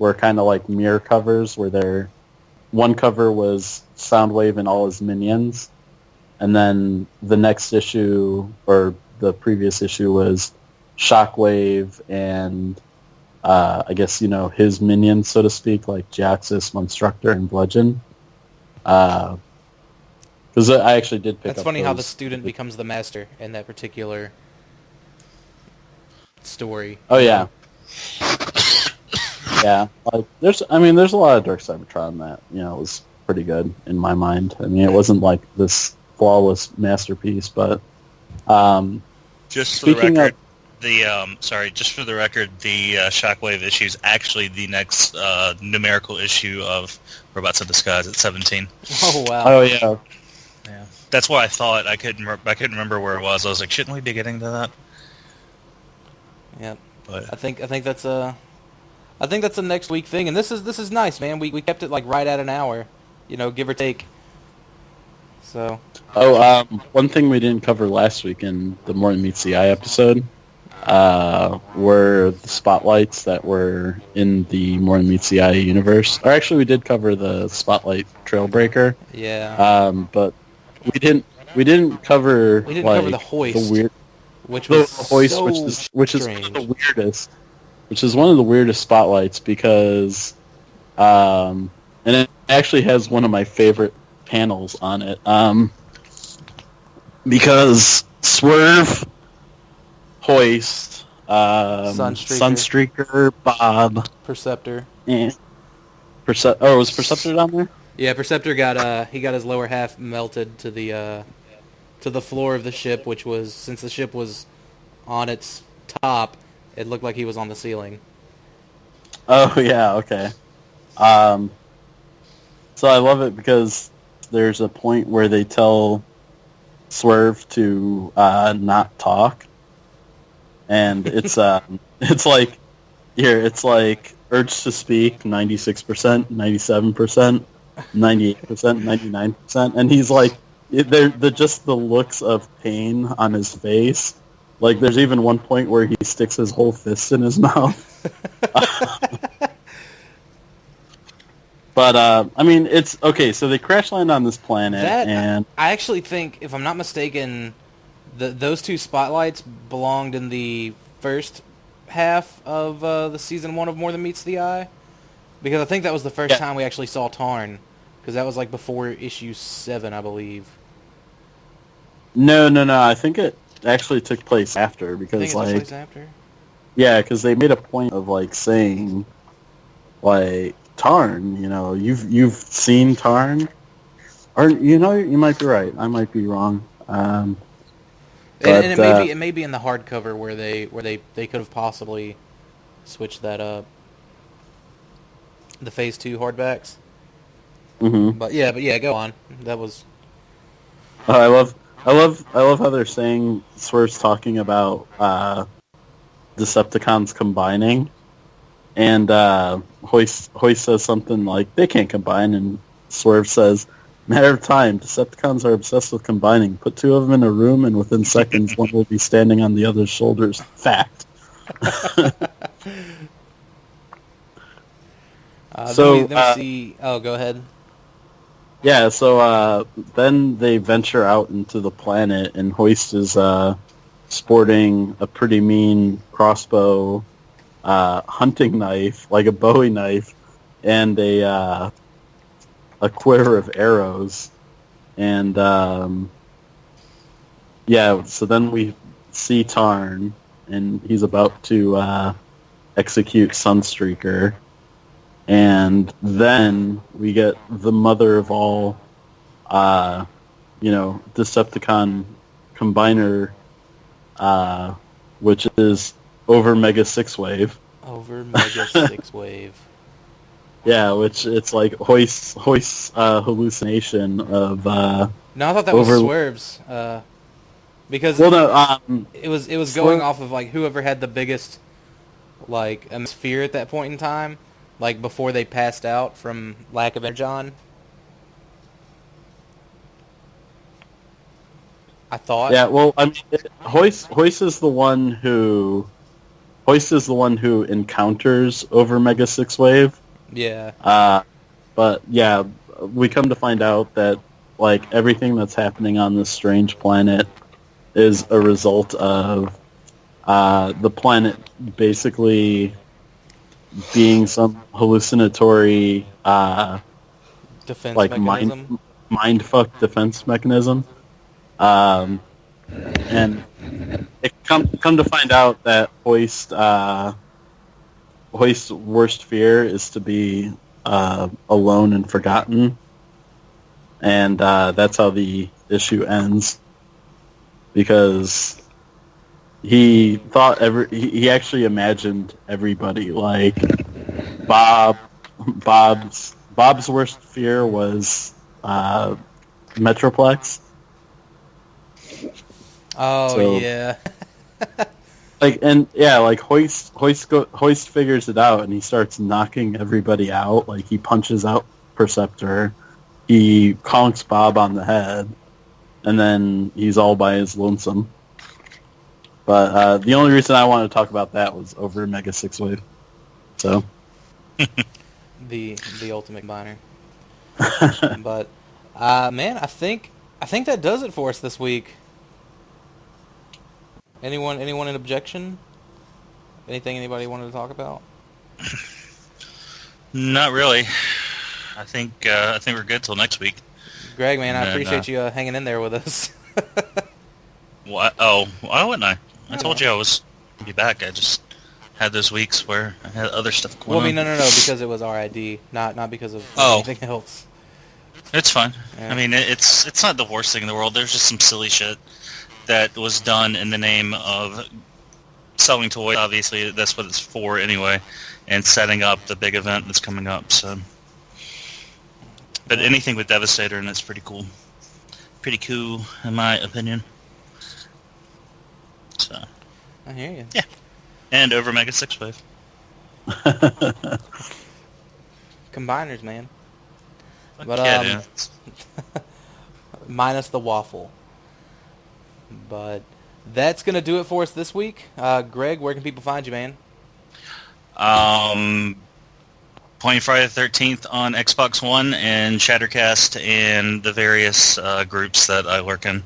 were kind of like mirror covers, where one cover was Soundwave and all his minions, and then the next issue, or the previous issue, was Shockwave and I guess, his minions, so to speak, like Jaxus, Monstructor, and Bludgeon. Because I actually did pick up That's funny how the those. student becomes the master in that particular story. Oh, yeah. Yeah. Like, there's a lot of Dark Cybertron that, was pretty good in my mind. I mean, it wasn't like this flawless masterpiece, but just for the speaking record, of, just for the record, the Shockwave issue is actually the next numerical issue of Robots of Disguise at 17. Oh wow! Oh yeah. Yeah, that's why I thought I couldn't remember where it was. I was like, shouldn't we be getting to that? Yeah, but I think that's a next week thing, and this is nice, man. We kept it like right at an hour, give or take. So. Oh, one thing we didn't cover last week in the Morton Meets the Eye episode were the spotlights that were in the Morton Meets the Eye universe. Or actually, we did cover the Spotlight Trailbreaker. Yeah. But we didn't cover cover the Hoist, the weird, which was the Hoist, so which is strange. one of the weirdest. Which is one of the weirdest spotlights because, and it actually has one of my favorite panels on it. Because Swerve, Hoist, Sunstreaker, Bob, Perceptor. Was Perceptor down there? Yeah, Perceptor got his lower half melted to the floor of the ship, which was, since the ship was on its top, it looked like he was on the ceiling. Oh yeah, okay. So I love it because there's a point where they tell Swerve to not talk, and it's it's like urge to speak 96%, 97%, 98%, 99%, and he's like, they're just the looks of pain on his face. Like, there's even one point where he sticks his whole fist in his mouth. But, I mean, it's... Okay, so they crash land on this planet, and... I actually think, if I'm not mistaken, those two spotlights belonged in the first half of the Season 1 of More Than Meets the Eye. Because I think that was the first time we actually saw Tarn. Because that was, like, before issue 7, I believe. No. I think it actually took place after, because, took place after? Yeah, because they made a point of, like, saying, like... Tarn, you've seen Tarn, or you might be right. I might be wrong. And it may be in the hardcover where they could have possibly switched that up. The Phase 2 hardbacks. Mm-hmm. But yeah, go on. That was. I love how they're saying Swerve's talking about Decepticons combining. And Hoist says something like, they can't combine, and Swerve says, matter of time, Decepticons are obsessed with combining. Put two of them in a room, and within seconds, one will be standing on the other's shoulders. Fact. Then we see... Oh, go ahead. Yeah, so then they venture out into the planet, and Hoist is sporting a pretty mean crossbow hunting knife, like a Bowie knife, and a quiver of arrows, and so then we see Tarn, and he's about to execute Sunstreaker, and then we get the mother of all, Decepticon combiner, which is Over Mega 6-Wave. Over Mega 6-Wave. Yeah, which it's like Hoist's hallucination of... No, I thought that was Swerve's. Because it was going off of like whoever had the biggest sphere at that point in time, like before they passed out from lack of energon. I thought. Yeah, well, I mean, Hoist is the one who Hoist is the one who encounters over Mega 6 Wave. Yeah. But yeah, we come to find out that like everything that's happening on this strange planet is a result of the planet basically being some hallucinatory Defense like mechanism. mindfuck defense mechanism. And it come to find out that Hoist's worst fear is to be alone and forgotten, and that's how the issue ends. Because he thought he actually imagined everybody like Bob's worst fear was Metroplex. Oh, So, yeah. Hoist figures it out, and he starts knocking everybody out. Like, he punches out Perceptor, he conks Bob on the head, and then he's all by his lonesome. But the only reason I wanted to talk about that was over Mega 6 Wave. So the ultimate combiner. But man, I think that does it for us this week. Anyone in objection? Anything anybody wanted to talk about? Not really. I think we're good till next week. Greg, man, I appreciate you hanging in there with us. What? Oh, why wouldn't I? I told you I was going to be back. I just had those weeks where I had other stuff going on. Well, I mean, no, because it was RID, not because of anything else. It's fine. Yeah. I mean, it's not the worst thing in the world. There's just some silly shit that was done in the name of selling toys. Obviously, that's what it's for anyway, and setting up the big event that's coming up. So, but anything with Devastator and it's pretty cool. Pretty cool, in my opinion. So, I hear you. Yeah. And over Mega 6 Wave. Combiners, man. Fuck But yeah, dude. minus the waffle. But that's gonna do it for us this week. Greg, where can people find you, man? Playing Friday the 13th on Xbox One and Shattercast and the various groups that I work in.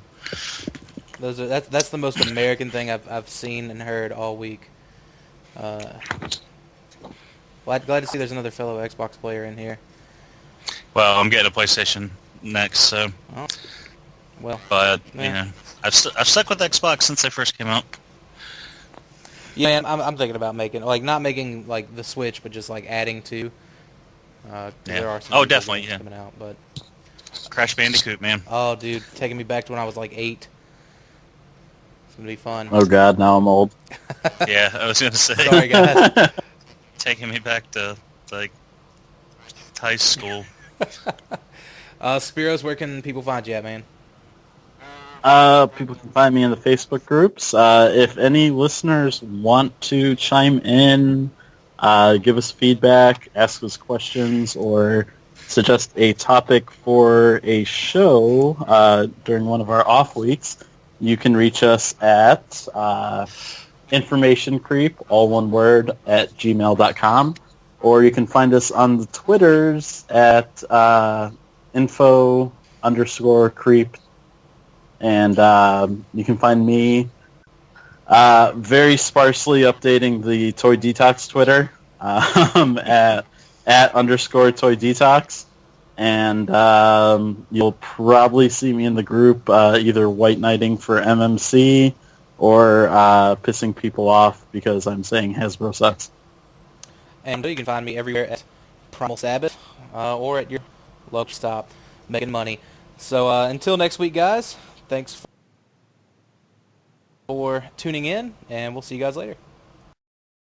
That's the most American thing I've seen and heard all week. Glad to see there's another fellow Xbox player in here. Well, I'm getting a PlayStation next, so. Oh. Well, But yeah. you know, I've stuck with Xbox since they first came out. Yeah, man, I'm thinking about not making like the switch, but just like adding to. There are some Oh, good definitely, games yeah. coming out, but Crash Bandicoot, man. oh, dude, taking me back to when I was like 8. It's gonna be fun. oh god, now I'm old. Yeah, I was gonna say. Sorry, guys. Taking me back to like high school. Spiros, where can people find you at, man? People can find me in the Facebook groups. If any listeners want to chime in, give us feedback, ask us questions, or suggest a topic for a show during one of our off weeks, you can reach us at informationcreep, all one word, at gmail.com. Or you can find us on the Twitters at info_creep. And you can find me very sparsely updating the Toy Detox Twitter at _Toy Detox. And you'll probably see me in the group either white knighting for MMC or pissing people off because I'm saying Hasbro sucks. And you can find me everywhere at Primal Sabbath or at your local stop making money. So until next week, guys, thanks for tuning in, and we'll see you guys later.